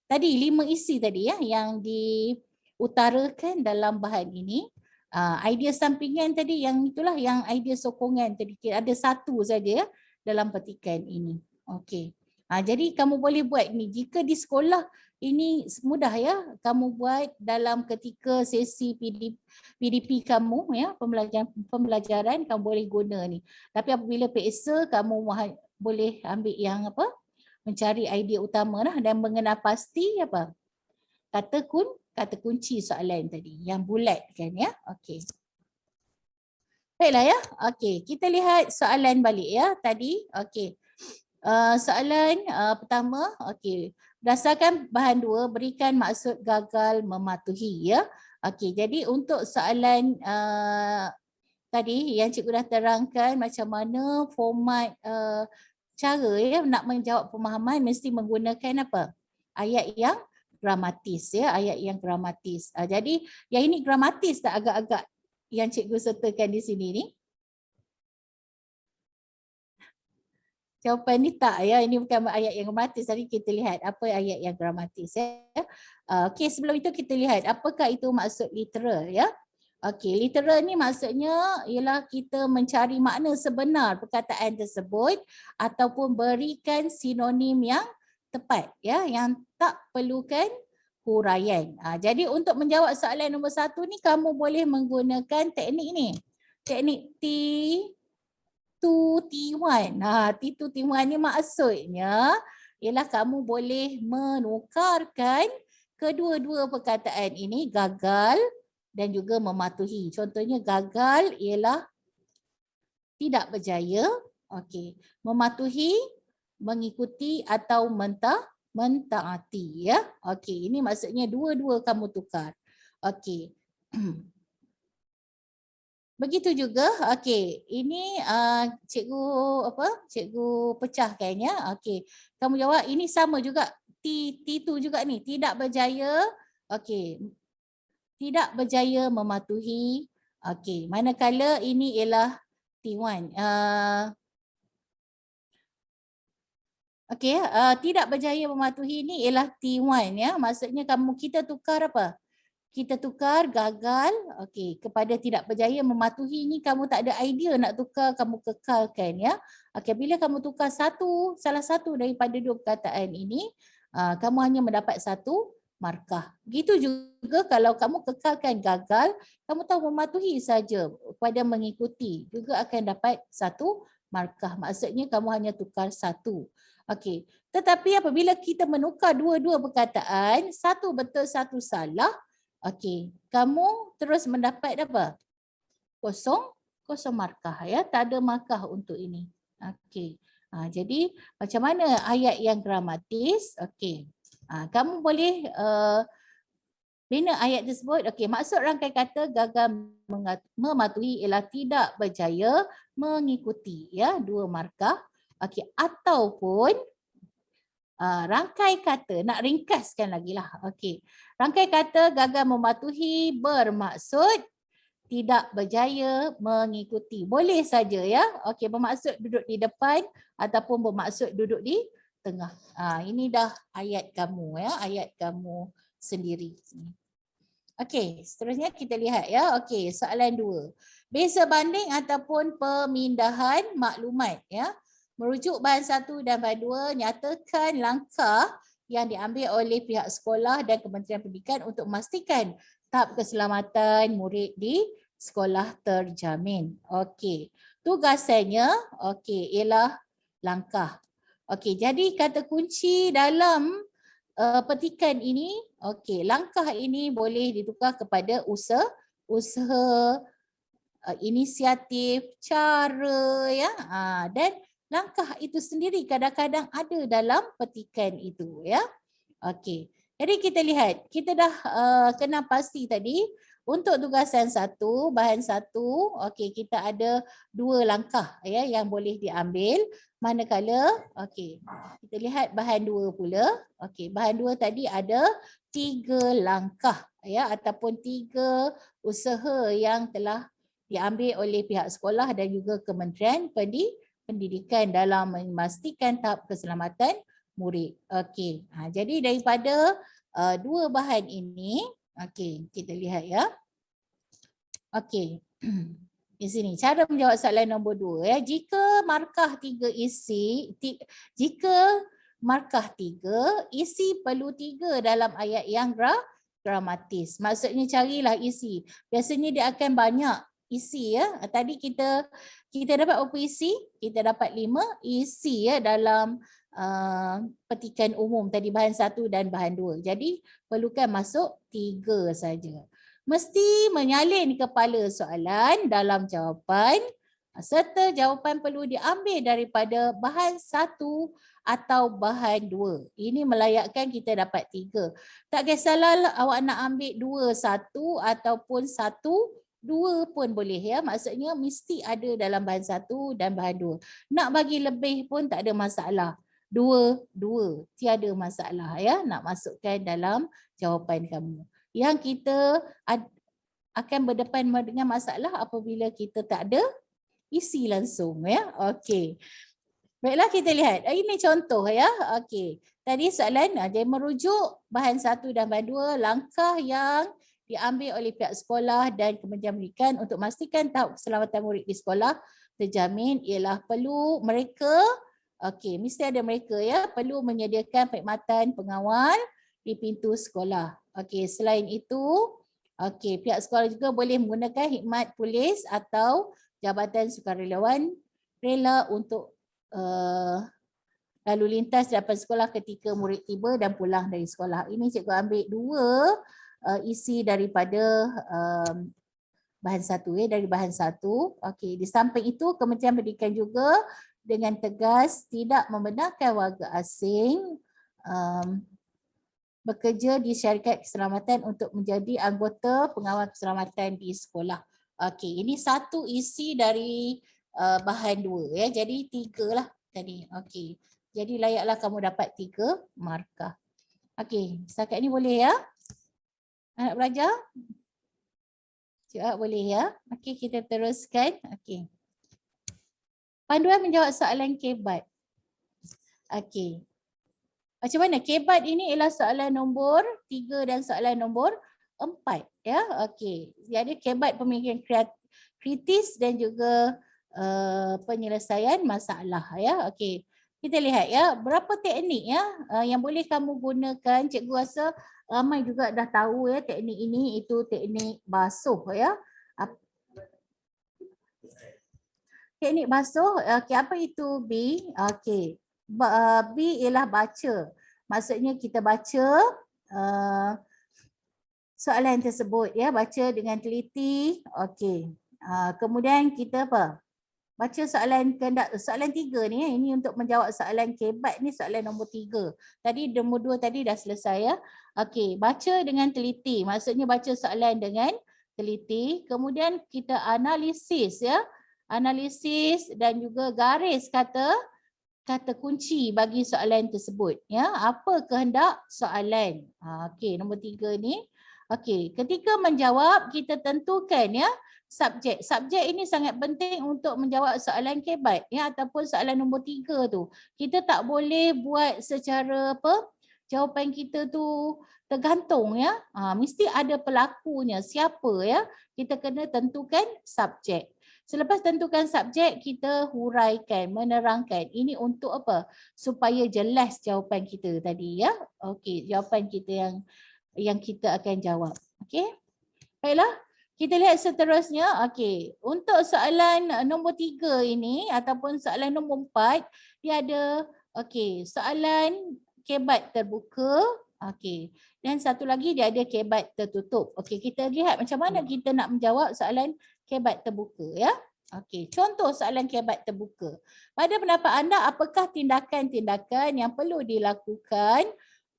tadi 5 isi tadi ya yang diutarakan dalam bahan ini. Idea sampingan tadi yang itulah yang idea sokongan tadi. Ada satu saja ya dalam petikan ini. Okey. Jadi kamu boleh buat ni jika di sekolah ini mudah ya, kamu buat dalam ketika sesi PDP kamu ya, pembelajaran kamu boleh guna ni. Tapi apabila PSA kamu boleh ambil yang mencari idea utama lah dan mengenal pasti apa? Kata kunci soalan tadi yang bulat kan ya. Okey. Baiklah ya. Okey, kita lihat soalan balik ya tadi. Okey. Soalan pertama, okey. Berdasarkan bahan 2, berikan maksud gagal mematuhi ya. Okey, jadi untuk soalan tadi yang cikgu dah terangkan macam mana format cara ya nak menjawab pemahaman mesti menggunakan apa? Ayat yang gramatis ya, ayat yang gramatis. Jadi yang ini gramatis tak agak-agak yang cikgu sertakan di sini ni? Jawapan ni tak ya, ini bukan ayat yang gramatis. Tadi kita lihat apa ayat yang gramatis ya. Okey, sebelum itu kita lihat apakah itu maksud literal ya. Okey, literal ni maksudnya ialah kita mencari makna sebenar perkataan tersebut ataupun berikan sinonim yang tepat ya, yang tak perlukan huraian. Jadi untuk menjawab soalan nombor 1 ni kamu boleh menggunakan teknik ni. Teknik T2 T2 T1. T2 T1 ni maksudnya ialah kamu boleh menukarkan kedua-dua perkataan ini, gagal dan juga mematuhi. Contohnya gagal ialah tidak berjaya, okey. Mematuhi, mengikuti atau mentaati, ya. Okey, ini maksudnya dua-dua kamu tukar. Okey. Begitu juga, okey. Ini cikgu pecahkan, ya. Okey. Kamu jawab ini sama juga, T2 juga ni, tidak berjaya. Okey. Tidak berjaya mematuhi. Okey, manakala ini ialah T1. Okey, tidak berjaya mematuhi ini ialah T1, ya. Maksudnya kita tukar apa? Kita tukar gagal, okey, kepada tidak berjaya mematuhi ni kamu tak ada idea nak tukar, kamu kekalkan, ya. Okey, bila kamu tukar salah satu daripada dua perkataan ini, kamu hanya mendapat 1 markah. Begitu juga kalau kamu kekalkan gagal, kamu tahu mematuhi saja pada mengikuti, juga akan dapat 1 markah. Maksudnya kamu hanya tukar 1. Okey. Tetapi apabila kita menukar dua-dua perkataan, satu betul, satu salah, okey, kamu terus mendapat apa? Kosong markah, ya. Tak ada markah untuk ini. Okey. Jadi macam mana ayat yang gramatis? Okey. Kamu boleh bina ayat tersebut. Okey, maksud rangkai kata gagal mematuhi ialah tidak berjaya mengikuti, ya, 2 markah. Okey, ataupun rangkai kata, nak ringkaskan lagi lah. Okey. Rangkai kata gagal mematuhi bermaksud tidak berjaya mengikuti. Boleh saja, ya. Okey, bermaksud duduk di depan ataupun bermaksud duduk di tengah. Ini dah ayat kamu, ya. Ayat kamu sendiri. Okey, seterusnya kita lihat, ya. Okey, soalan 2. Beza banding ataupun pemindahan maklumat, ya. Merujuk bahan 1 dan bahan 2, nyatakan langkah yang diambil oleh pihak sekolah dan Kementerian Pendidikan untuk memastikan tahap keselamatan murid di sekolah terjamin. Okey. Tugasannya ialah langkah. Okey, jadi kata kunci dalam petikan ini, langkah ini boleh ditukar kepada usaha, inisiatif, cara, ya. Dan langkah itu sendiri kadang-kadang ada dalam petikan itu, ya. Okey. Jadi kita lihat, kita dah kena pasti tadi untuk tugasan 1, bahan 1, okey, kita ada 2 langkah, ya, yang boleh diambil. Manakala, okey, kita lihat bahan 2 pula. Okey, bahan 2 tadi ada 3 langkah, ya, ataupun 3 usaha yang telah diambil oleh pihak sekolah dan juga Kementerian Pendidikan dalam memastikan tahap keselamatan murid. Okey. Jadi daripada 2 bahan ini, okey, kita lihat, ya. Okey. Di sini cara menjawab soalan nombor 2, ya. Jika markah 3 isi perlu 3 dalam ayat yang gramatis. Maksudnya carilah isi. Biasanya dia akan banyak isi, ya. Tadi kita dapat berapa isi? Kita dapat 5 isi, ya, dalam petikan umum tadi bahan 1 dan bahan 2. Jadi perlukan masuk 3 saja. Mesti menyalin kepala soalan dalam jawapan serta jawapan perlu diambil daripada bahan 1 atau bahan 2. Ini melayakkan kita dapat 3. Tak kisahlah awak nak ambil 2, 1 ataupun 1, 2 pun boleh, ya. Maksudnya mesti ada dalam bahan 1 dan bahan 2. Nak bagi lebih pun tak ada masalah. 2, tiada masalah, ya, nak masukkan dalam jawapan kamu. Yang kita akan berdepan dengan masalah apabila kita tak ada isi langsung, ya. Okey. Baiklah, kita lihat. Ini contoh, ya. Okey. Tadi soalan dia merujuk bahan 1 dan bahan 2, langkah yang diambil oleh pihak sekolah dan Kementerian Pendidikan untuk memastikan tahap keselamatan murid di sekolah terjamin ialah perlu mereka, mesti ada mereka, ya, perlu menyediakan perkhidmatan pengawal di pintu sekolah. Okey, selain itu, pihak sekolah juga boleh menggunakan khidmat polis atau jabatan sukarelawan rela untuk lalu lintas daripada sekolah ketika murid tiba dan pulang dari sekolah. Ini cikgu ambil dua isi daripada bahan satu dari bahan satu. Okey, di samping itu Kementerian Pendidikan juga dengan tegas tidak membenarkan warga asing bekerja di syarikat keselamatan untuk menjadi anggota pengawal keselamatan di sekolah. Okey, ini satu isi dari bahan dua ya. Jadi 3 lah tadi. Okey. Jadi layaklah kamu dapat 3 markah. Okey, setakat ni boleh ya? Anak belajar? Cik boleh ya? Okey, kita teruskan. Okey. Panduan menjawab soalan kebat. Okey. Macam mana? Kebat ini ialah soalan nombor 3 dan soalan nombor 4 ya. Okey. Jadi kebat pemikiran kritis dan juga penyelesaian masalah ya. Okey. Kita lihat ya, berapa teknik ya yang boleh kamu gunakan. Cikgu rasa ramai juga dah tahu ya teknik ini, itu teknik basuh ya. Teknik basuh, okay, apa itu B? Okey. B ialah baca. Maksudnya kita baca soalan tersebut ya, baca dengan teliti. Okey. Kemudian kita apa? Baca soalan kehendak, soalan 3 ni, ini untuk menjawab soalan kebat ni, soalan nombor 3. Tadi nombor 2 tadi dah selesai ya. Okey, baca dengan teliti. Maksudnya baca soalan dengan teliti. Kemudian kita analisis ya. Analisis dan juga garis kata kunci bagi soalan tersebut ya. Apa kehendak soalan? Okey, nombor 3 ni. Okey, ketika menjawab kita tentukan ya subjek. Subjek ini sangat penting untuk menjawab soalan kebat ya, ataupun soalan nombor 3 tu. Kita tak boleh buat secara apa? Jawapan kita tu tergantung ya. Mesti ada pelakunya, siapa ya. Kita kena tentukan subjek. Selepas tentukan subjek, kita huraikan, menerangkan. Ini untuk apa? Supaya jelas jawapan kita tadi ya. Okey, jawapan kita yang kita akan jawab. Okey. Baiklah. Kita lihat seterusnya. Okey, untuk soalan nombor 3 ini ataupun soalan nombor 4, dia ada okey, soalan kebat terbuka. Okey. Dan satu lagi dia ada kebat tertutup. Okey, kita lihat macam mana kita nak menjawab soalan kebat terbuka ya. Okey, contoh soalan kebat terbuka. Pada pendapat anda, apakah tindakan-tindakan yang perlu dilakukan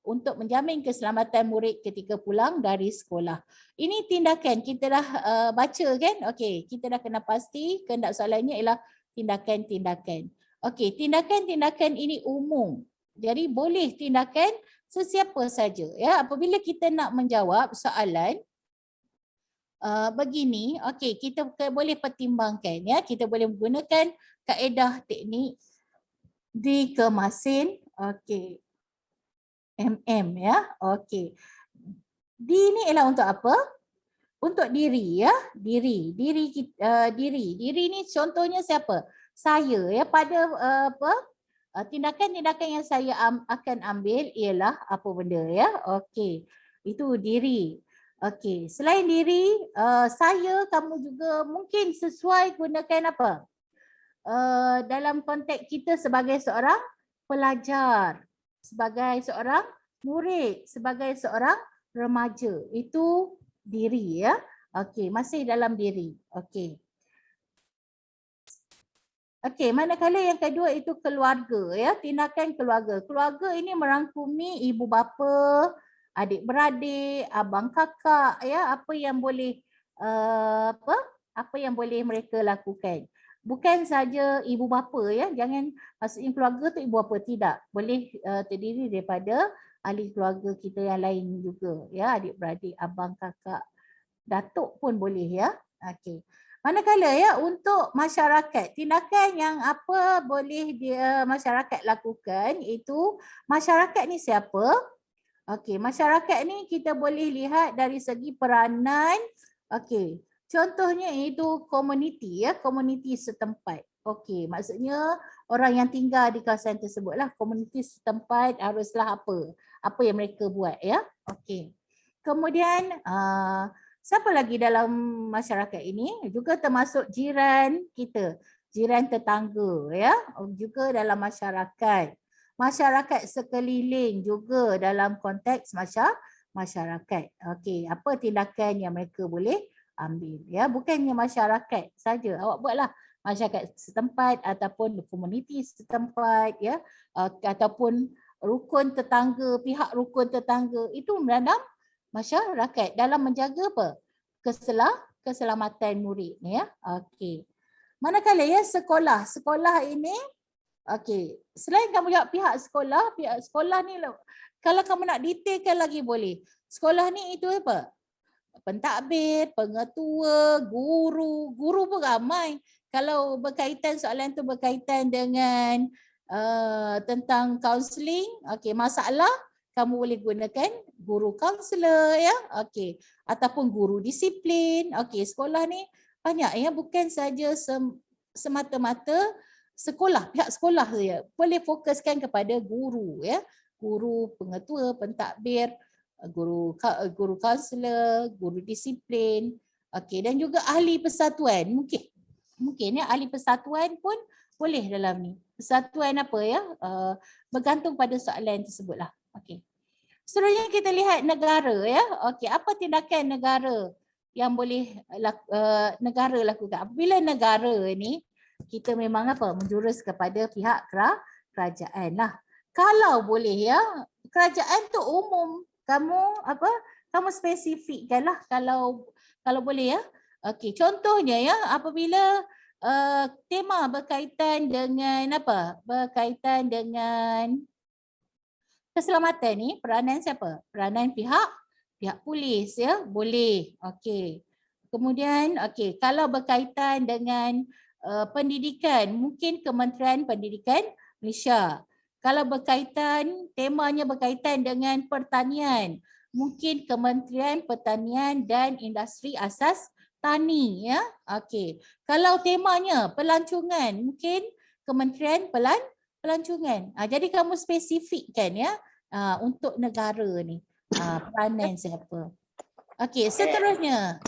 untuk menjamin keselamatan murid ketika pulang dari sekolah? Ini tindakan, kita dah baca kan? Okey, kita dah kena pasti kehendak soalannya ialah tindakan-tindakan. Okey, tindakan-tindakan ini umum. Jadi boleh tindakan sesiapa saja ya. Apabila kita nak menjawab soalan begini, okey, kita boleh pertimbangkan ya. Kita boleh menggunakan kaedah teknik dikemasin. Okey. Ya. Okey. D ni ialah untuk apa? Untuk diri ya. Diri ni contohnya siapa? Saya ya. Pada apa? Tindakan-tindakan yang saya akan ambil ialah apa benda ya. Okey. Itu diri. Okey. Selain diri, saya, kamu juga mungkin sesuai gunakan apa? Dalam konteks kita sebagai seorang pelajar, sebagai seorang murid, sebagai seorang remaja. Itu diri ya. Okey, masih dalam diri. Okey. Okey, manakala yang kedua itu keluarga ya, tindakan keluarga. Keluarga ini merangkumi ibu bapa, adik-beradik, abang kakak ya, apa yang boleh apa yang boleh mereka lakukan. Bukan saja ibu bapa ya, jangan maksudnya keluarga tu ibu bapa, tidak. Boleh terdiri daripada ahli keluarga kita yang lain juga ya, adik-beradik, abang, kakak, datuk pun boleh ya. Okey. Manakala ya untuk masyarakat, tindakan yang apa boleh dia masyarakat lakukan, itu masyarakat ni siapa? Okey, masyarakat ni kita boleh lihat dari segi peranan. Okey. Contohnya itu komuniti ya, komuniti setempat. Okey, maksudnya orang yang tinggal di kawasan tersebutlah, komuniti setempat haruslah apa? Apa yang mereka buat ya. Okey. Kemudian siapa lagi dalam masyarakat ini? Juga termasuk jiran kita. jiran tetangga ya, juga dalam masyarakat. Masyarakat sekeliling juga dalam konteks masyarakat. Okey, apa tindakan yang mereka boleh ambil ya, bukannya masyarakat saja. Awak buatlah masyarakat setempat ataupun komuniti setempat ya, ataupun rukun tetangga, pihak rukun tetangga, itu dalam masyarakat dalam menjaga apa? Keselamatan murid ya. Okey. Manakala ya sekolah ini okey, selain kamu jawab pihak sekolah ni kalau kamu nak detailkan lagi boleh. Sekolah ni itu apa? Pentadbir, pengetua, guru pun ramai. Kalau berkaitan soalan tu berkaitan dengan tentang kaunseling, okey, masalah kamu boleh gunakan guru kaunselor ya, okey, ataupun guru disiplin. Okey, sekolah ni banyak ya, bukan saja semata-mata sekolah, pihak sekolah saja. Boleh fokuskan kepada guru ya, guru, pengetua, pentadbir, guru kaunselor, guru disiplin. Okey, dan juga ahli persatuan. Mungkin ya, ahli persatuan pun boleh dalam ni. Persatuan apa ya? Bergantung pada soalan tersebutlah. Okey. Seterusnya kita lihat negara ya. Okey, apa tindakan negara yang boleh negara lakukan? Apabila negara ni kita memang apa? Menjurus kepada pihak kerajaan lah. Kalau boleh ya, kerajaan tu umum. Kamu spesifikkanlah kalau boleh ya. Okey, contohnya ya, apabila tema berkaitan dengan apa? Berkaitan dengan keselamatan ni, peranan siapa? Peranan pihak polis ya, boleh. Okey. Kemudian okey, kalau berkaitan dengan pendidikan, mungkin Kementerian Pendidikan Malaysia. Kalau temanya berkaitan dengan pertanian, mungkin Kementerian Pertanian dan Industri Asas Tani ya. Okey. Kalau temanya pelancongan, mungkin Kementerian Pelancongan. Jadi kamu spesifikkan ya untuk negara ni. Peranan siapa. Okey, seterusnya.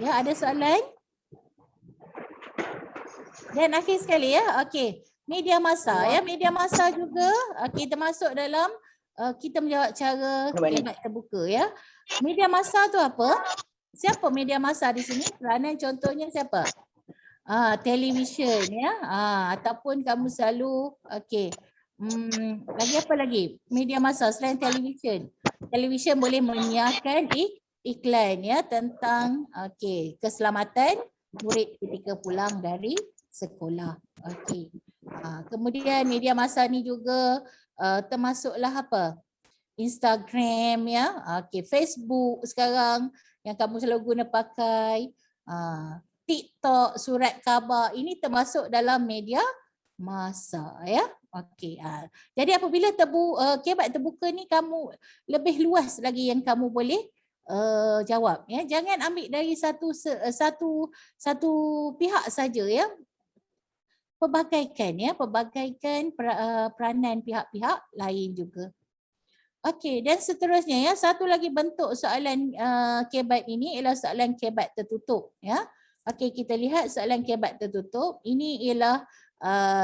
Ya, ada soalan? Dan akhir sekali ya. Okey. Media massa ya. Media massa juga kita masuk dalam kita menjawab cara kebat terbuka ya. Media massa tu apa? Siapa media massa di sini? Peranan contohnya siapa? Televisyen ya. Ataupun kamu selalu okey. Lagi apa lagi? Media massa selain televisyen. Televisyen boleh menyiarkan iklan ya tentang okey, keselamatan murid ketika pulang dari sekolah. Okey. Kemudian media massa ni juga termasuklah apa? Instagram ya. Okey, Facebook sekarang yang kamu selalu guna pakai. TikTok, surat khabar, ini termasuk dalam media massa ya. Okey. Jadi apabila kebat terbuka ni kamu lebih luas lagi yang kamu boleh jawab ya. Jangan ambil dari satu pihak saja ya. Pelbagaikan peranan pihak-pihak lain juga. Okey, dan seterusnya ya, satu lagi bentuk soalan kebat ini ialah soalan kebat tertutup ya. Okey, kita lihat soalan kebat tertutup. Ini ialah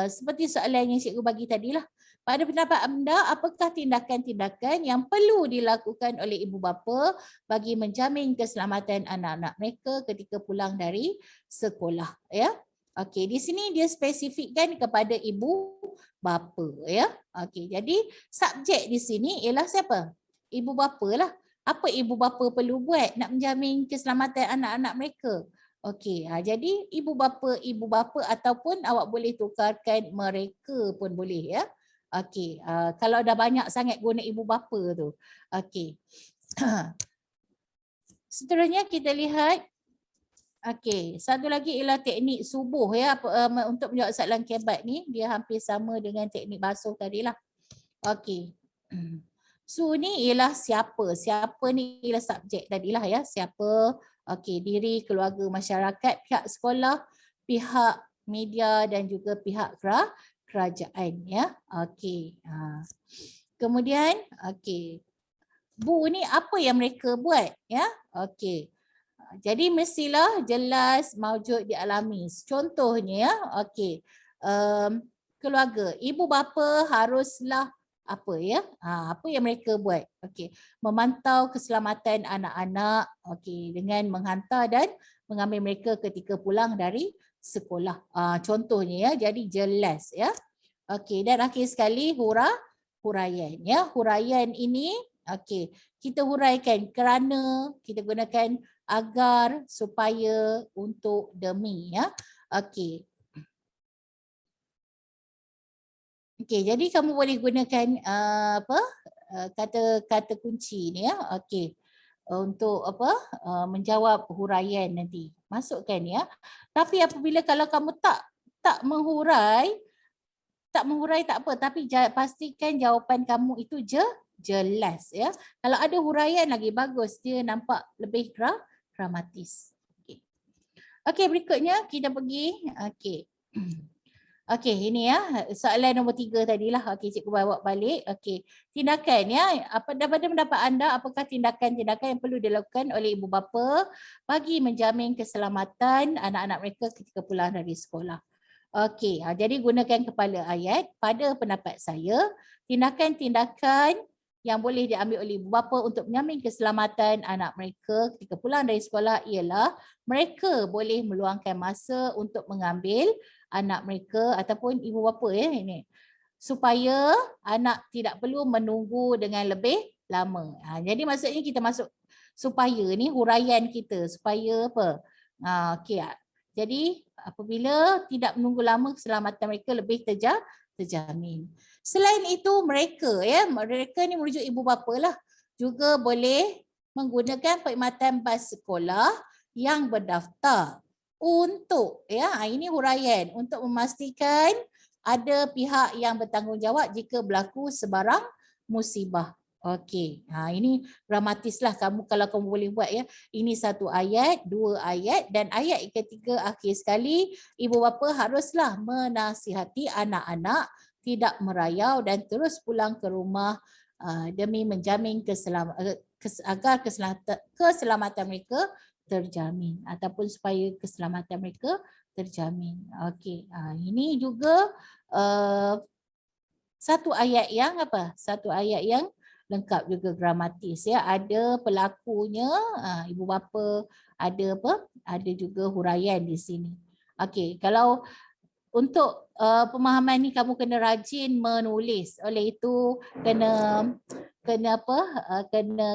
seperti soalan yang cikgu bagi tadilah. Pada pendapat anda, apakah tindakan-tindakan yang perlu dilakukan oleh ibu bapa bagi menjamin keselamatan anak-anak mereka ketika pulang dari sekolah ya? Okey, di sini dia spesifikkan kepada ibu bapa ya. Okey, jadi subjek di sini ialah siapa? Ibu bapa lah. Apa ibu bapa perlu buat nak menjamin keselamatan anak-anak mereka? Okey, jadi ibu bapa ataupun awak boleh tukarkan mereka pun boleh ya. Okey, kalau dah banyak sangat guna ibu bapa tu. Okey. Seterusnya kita lihat. Okey, satu lagi ialah teknik subuh ya. Untuk menjawab soalan kebat ni, dia hampir sama dengan teknik basuh tadilah. Okey. Su ni ialah siapa? Siapa ni ialah subjek tadilah ya. Siapa? Okey, diri, keluarga, masyarakat, pihak sekolah, pihak media dan juga pihak kerajaan ya. Okey. Kemudian okey. Bu ni apa yang mereka buat ya? Okey. Jadi mestilah jelas maujud dialami. Contohnya ya, okey. Keluarga, ibu bapa haruslah apa ya? Apa yang mereka buat? Okey, memantau keselamatan anak-anak, okey, dengan menghantar dan mengambil mereka ketika pulang dari sekolah. Contohnya ya, jadi jelas ya. Okey, dan akhir sekali huraian ya. Huraian ini okey, kita huraikan kerana kita gunakan agar, supaya, untuk, demi ya. Okey. Okey, jadi kamu boleh gunakan kata-kata kunci ni ya. Okey. Untuk menjawab huraian nanti. Masukkan ya. Tapi apabila kalau kamu tak menghurai tak apa, tapi pastikan jawapan kamu itu jelas ya. Kalau ada huraian lagi bagus, dia nampak lebih dramatis. Okey. Okey, berikutnya kita pergi. Okey. Okey, ini ya soalan nombor 3 tadilah. Okey, cikgu bawa balik. Okey, tindakan ya. Daripada pendapat anda, apakah tindakan-tindakan yang perlu dilakukan oleh ibu bapa bagi menjamin keselamatan anak-anak mereka ketika pulang dari sekolah? Okey, jadi gunakan kepala ayat. Pada pendapat saya, tindakan-tindakan yang boleh diambil oleh ibu bapa untuk menjamin keselamatan anak mereka ketika pulang dari sekolah ialah mereka boleh meluangkan masa untuk mengambil anak mereka ataupun ibu bapa ya ini supaya anak tidak perlu menunggu dengan lebih lama. Jadi maksudnya kita masuk supaya ni huraian kita supaya apa? Okey. Jadi apabila tidak menunggu lama keselamatan mereka lebih terjamin. Selain itu mereka ni merujuk ibu bapa lah juga boleh menggunakan perkhidmatan bas sekolah yang berdaftar untuk ini huraian untuk memastikan ada pihak yang bertanggungjawab jika berlaku sebarang musibah. Okey. Ini dramatislah kamu kalau kamu boleh buat ya. Ini 1 ayat, 2 ayat dan ayat ketiga akhir sekali ibu bapa haruslah menasihati anak-anak tidak merayau dan terus pulang ke rumah demi menjamin agar keselamatan mereka terjamin ataupun supaya keselamatan mereka terjamin. Okey. Ini juga satu ayat yang lengkap juga gramatis ya. Ada pelakunya, ibu bapa, ada juga huraian di sini. Okey, kalau untuk pemahaman ni kamu kena rajin menulis. Oleh itu kena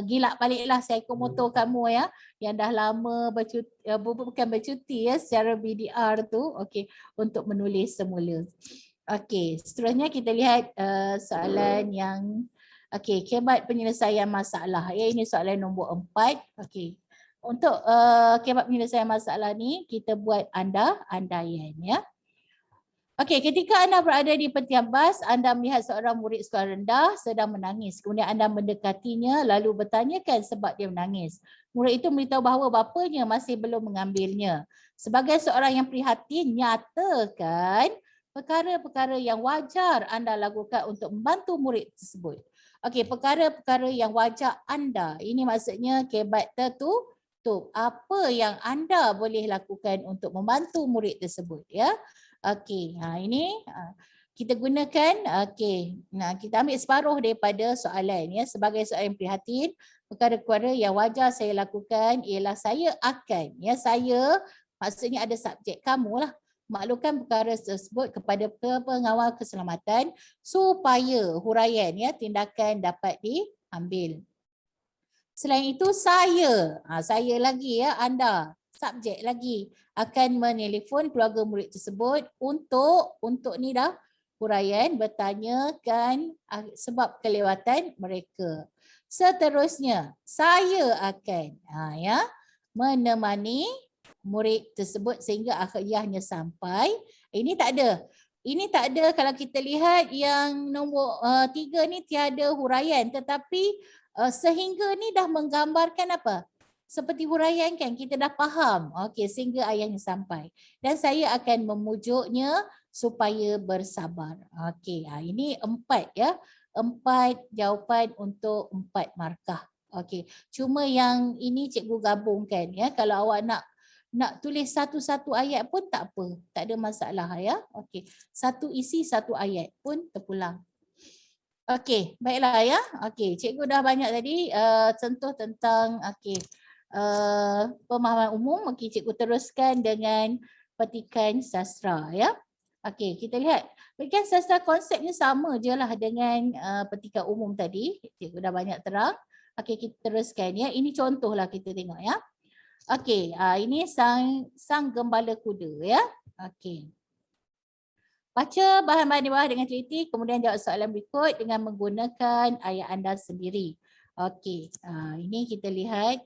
gilak baliklah psikomotor kamu ya yang dah lama bukan bercuti ya secara BDR tu. Okey, untuk menulis semula. Okey, seterusnya kita lihat soalan yang khidmat penyelesaian masalah. Ini soalan nombor 4. Okey. Untuk khidmat penyelesaian masalah ni kita buat andaian ya. Okey, ketika anda berada di petian bas, anda melihat seorang murid sekolah rendah sedang menangis. Kemudian anda mendekatinya lalu bertanyakan sebab dia menangis. Murid itu memberitahu bahawa bapanya masih belum mengambilnya. Sebagai seorang yang prihatin, nyatakan perkara-perkara yang wajar anda lakukan untuk membantu murid tersebut. Okey, perkara-perkara yang wajar anda. Ini maksudnya kebat tertutup. Apa yang anda boleh lakukan untuk membantu murid tersebut ya. Okey, ini kita gunakan, kita ambil separuh daripada soalan ya. Sebagai seorang yang prihatin, perkara-perkara yang wajar saya lakukan ialah saya akan, saya maksudnya ada subjek kamu lah, maklumkan perkara tersebut kepada pengawal keselamatan supaya huraian ya tindakan dapat diambil. Selain itu saya lagi ya, anda subjek lagi akan menelefon keluarga murid tersebut untuk ni dah huraian bertanyakan sebab kelewatan mereka. Seterusnya saya akan menemani murid tersebut sehingga akhirnya sampai. Ini tak ada kalau kita lihat yang nombor 3 ni tiada huraian tetapi sehingga ni dah menggambarkan apa? Seperti huraian kan kita dah faham. Okey, sehingga ayahnya sampai. Dan saya akan memujuknya supaya bersabar. Okey, ini 4 ya. 4 jawapan untuk 4 markah. Okey. Cuma yang ini cikgu gabungkan ya. Kalau awak nak tulis satu-satu ayat pun tak apa. Tak ada masalah ya. Okey. Satu isi satu ayat pun terpulang. Okey, baiklah ya. Okey, cikgu dah banyak tadi sentuh tentang pemahaman umum. Okey, cikgu teruskan dengan petikan sastra ya. Okey, kita lihat. Petikan sastra konsepnya sama je lah dengan petikan umum tadi. Cikgu dah banyak terang. Okey, kita teruskan ya. Ini contohlah kita tengok ya. Okey, ini sang gembala kuda ya. Okey. Baca bahan-bahan di bawah dengan teliti, kemudian jawab soalan berikut dengan menggunakan ayat anda sendiri. Okey, ini kita lihat.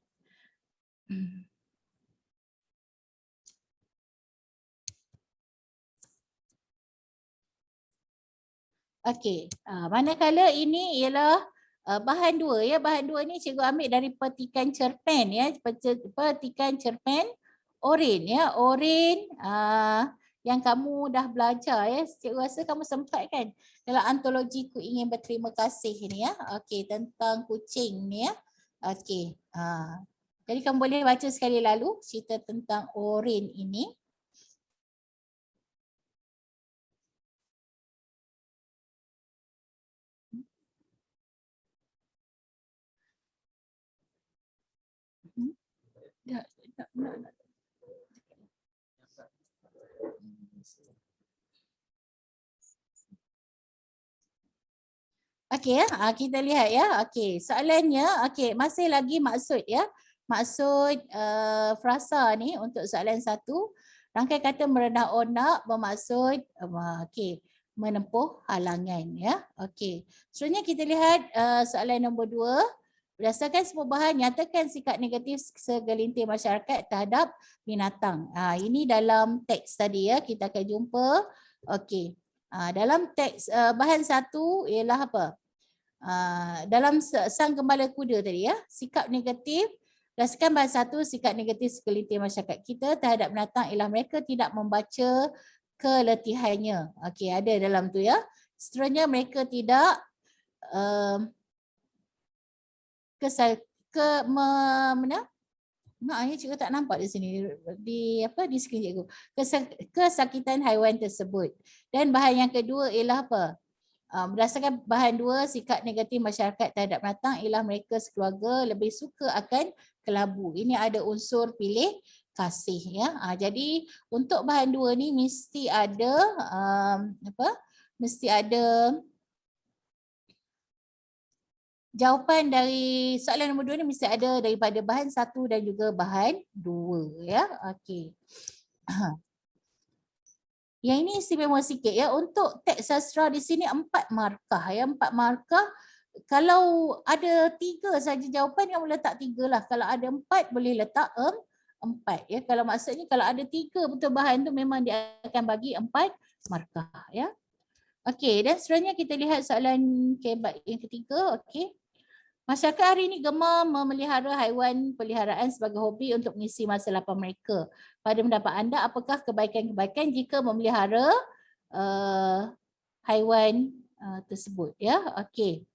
Okey, manakala ini ialah bahan dua ya. Bahan dua ni cikgu ambil dari petikan cerpen ya. Petikan cerpen Orin ya. Orin yang kamu dah belajar ya. Cikgu rasa kamu sempat kan dalam antologi Ku Ingin Berterima Kasih ni ya. Okey, tentang kucing ni ya. Okey. Jadi kamu boleh baca sekali lalu cerita tentang Orin ini. Okey ya, kita lihat ya. Okey, soalannya masih lagi maksud ya. Maksud frasa ni untuk soalan 1. Rangkai kata merendah onak bermaksud menempuh halangan ya. Okey. Seterusnya kita lihat soalan nombor 2. Berdasarkan semua bahan, nyatakan sikap negatif segelintir masyarakat terhadap binatang. Ini dalam teks tadi ya, kita akan jumpa. Okey. Dalam teks bahan 1 ialah apa? Dalam sang gembala kuda tadi ya, sikap negatif. Berdasarkan bahan 1, sikap negatif segelintir masyarakat kita terhadap binatang ialah mereka tidak membaca keletihannya. Okey, ada dalam tu ya. Seterusnya mereka tidak cikgu tak nampak di sini di skrin cikgu. Kesakitan haiwan tersebut. Dan bahan yang kedua ialah apa? Berdasarkan bahan 2, sikap negatif masyarakat terhadap binatang ialah mereka sekeluarga lebih suka akan kelabu. Ini ada unsur pilih kasih ya. Jadi untuk bahan 2 ni mesti ada mesti ada jawapan dari soalan nombor 2 ni mesti ada daripada bahan 1 dan juga bahan 2 ya. Okey. Yang ini istimewa sikit ya. Untuk teks sastra di sini 4 markah ya. 4 markah. Kalau ada 3 saja jawapan, kamu letak 3 lah. Kalau ada 4 boleh letak 4 ya. Kalau maksudnya kalau ada 3 betul bahan tu memang dia akan bagi 4 markah ya. Okey, dan seterusnya kita lihat soalan kebat yang ketiga. Okey. Masyarakat hari ini gemar memelihara haiwan peliharaan sebagai hobi untuk mengisi masa lapang mereka. Pada pendapat anda, apakah kebaikan-kebaikan jika memelihara haiwan tersebut? Ya, okey.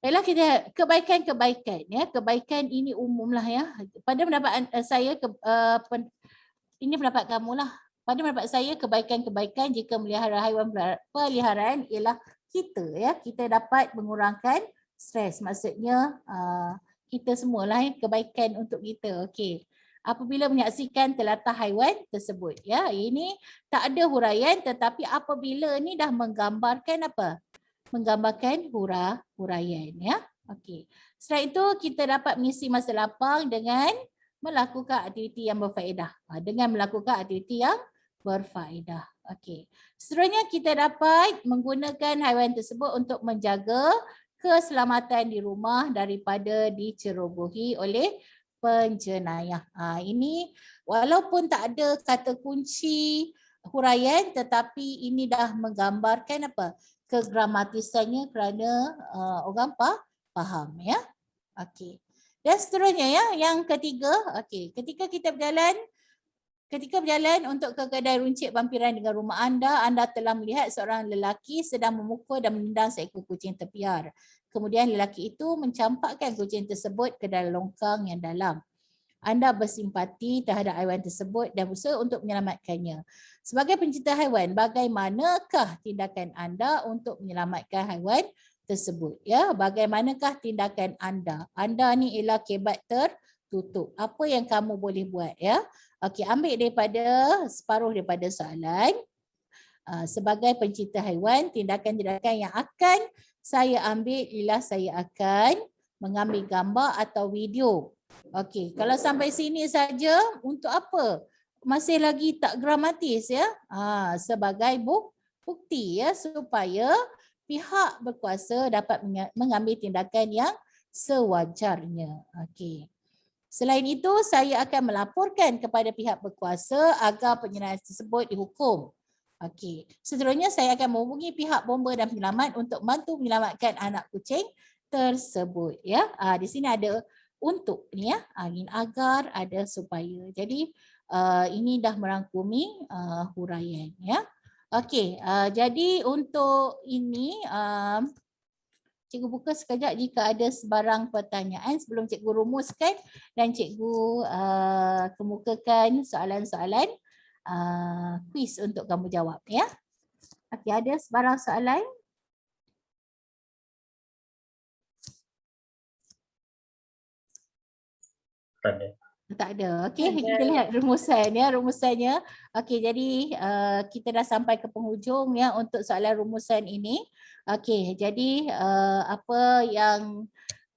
Baiklah, kita kebaikan-kebaikan ya. Kebaikan ini umumlah ya. Pada pendapat saya, ini pendapat kamu lah. Pada pendapat saya, kebaikan-kebaikan jika melihara haiwan peliharaan ialah kita ya. Kita dapat mengurangkan stres. Maksudnya kita semualah kebaikan untuk kita. Okey. Apabila menyaksikan telatah haiwan tersebut ya. Ini tak ada huraian tetapi apabila ni dah menggambarkan apa? Menggambarkan huraian ya. Okey. Setelah itu kita dapat mengisi masa lapang dengan melakukan aktiviti yang berfaedah. Dengan melakukan aktiviti yang berfaedah. Okey. Seterusnya kita dapat menggunakan haiwan tersebut untuk menjaga keselamatan di rumah daripada dicerobohi oleh penjenayah. Ini walaupun tak ada kata kunci huraian tetapi ini dah menggambarkan apa? Kegramatisannya kerana orang faham ya. Okey. Dan seterusnya ya, yang ketiga, okey, ketika kita berjalan Ketika berjalan untuk ke kedai runcit bampiran dengan rumah anda, anda telah melihat seorang lelaki sedang memukul dan menendang seekor kucing terpiar. Kemudian lelaki itu mencampakkan kucing tersebut ke dalam longkang yang dalam. Anda bersimpati terhadap haiwan tersebut dan berusaha untuk menyelamatkannya. Sebagai pencinta haiwan, bagaimanakah tindakan anda untuk menyelamatkan haiwan tersebut? Ya, bagaimanakah tindakan anda? Anda ni ialah kebat tertutup. Apa yang kamu boleh buat? Ya, okey, ambil daripada separuh daripada soalan. Sebagai pencinta haiwan, tindakan-tindakan yang akan saya ambil ialah saya akan mengambil gambar atau video. Okey, kalau sampai sini saja, untuk apa? Masih lagi tak gramatis ya. Sebagai bukti ya, supaya pihak berkuasa dapat mengambil tindakan yang sewajarnya. Okey. Selain itu, saya akan melaporkan kepada pihak berkuasa agar penyerahan tersebut dihukum. Okey. Seterusnya saya akan menghubungi pihak bomba dan penyelamat untuk bantu menyelamatkan anak kucing tersebut ya. Di sini ada untuk ni ya, ingin agar, ada supaya. Jadi ini dah merangkumi huraian ya. Okey, jadi untuk ini cikgu buka sekejap jika ada sebarang pertanyaan sebelum cikgu rumuskan dan cikgu kemukakan soalan-soalan kuis untuk kamu jawab ya. Okey, ada sebarang soalan? Tak ada. Okey, kita lihat rumusan ya, rumusannya. Okey, jadi kita dah sampai ke penghujung ya untuk soalan rumusan ini. Okey, jadi apa yang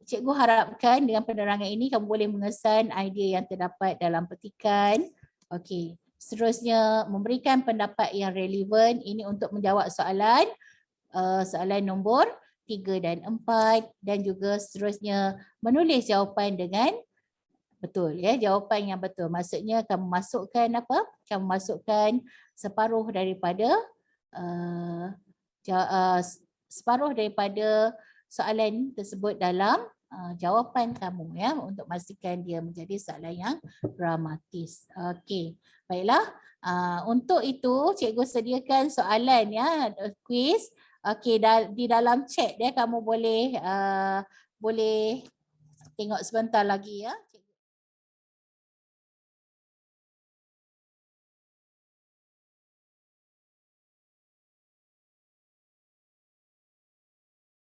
cikgu harapkan dengan penerangan ini, kamu boleh mengesan idea yang terdapat dalam petikan. Okey, seterusnya memberikan pendapat yang relevan ini untuk menjawab soalan soalan nombor 3 dan 4 dan juga seterusnya menulis jawapan dengan betul ya, jawapan yang betul. Maksudnya kamu masukkan apa? Kamu masukkan separuh daripada separuh daripada soalan tersebut dalam jawapan kamu ya, untuk pastikan dia menjadi soalan yang dramatis. Okey, baiklah. Untuk itu cikgu sediakan soalan ya, quiz. Okey, di dalam chat dia kamu boleh boleh tengok sebentar lagi ya.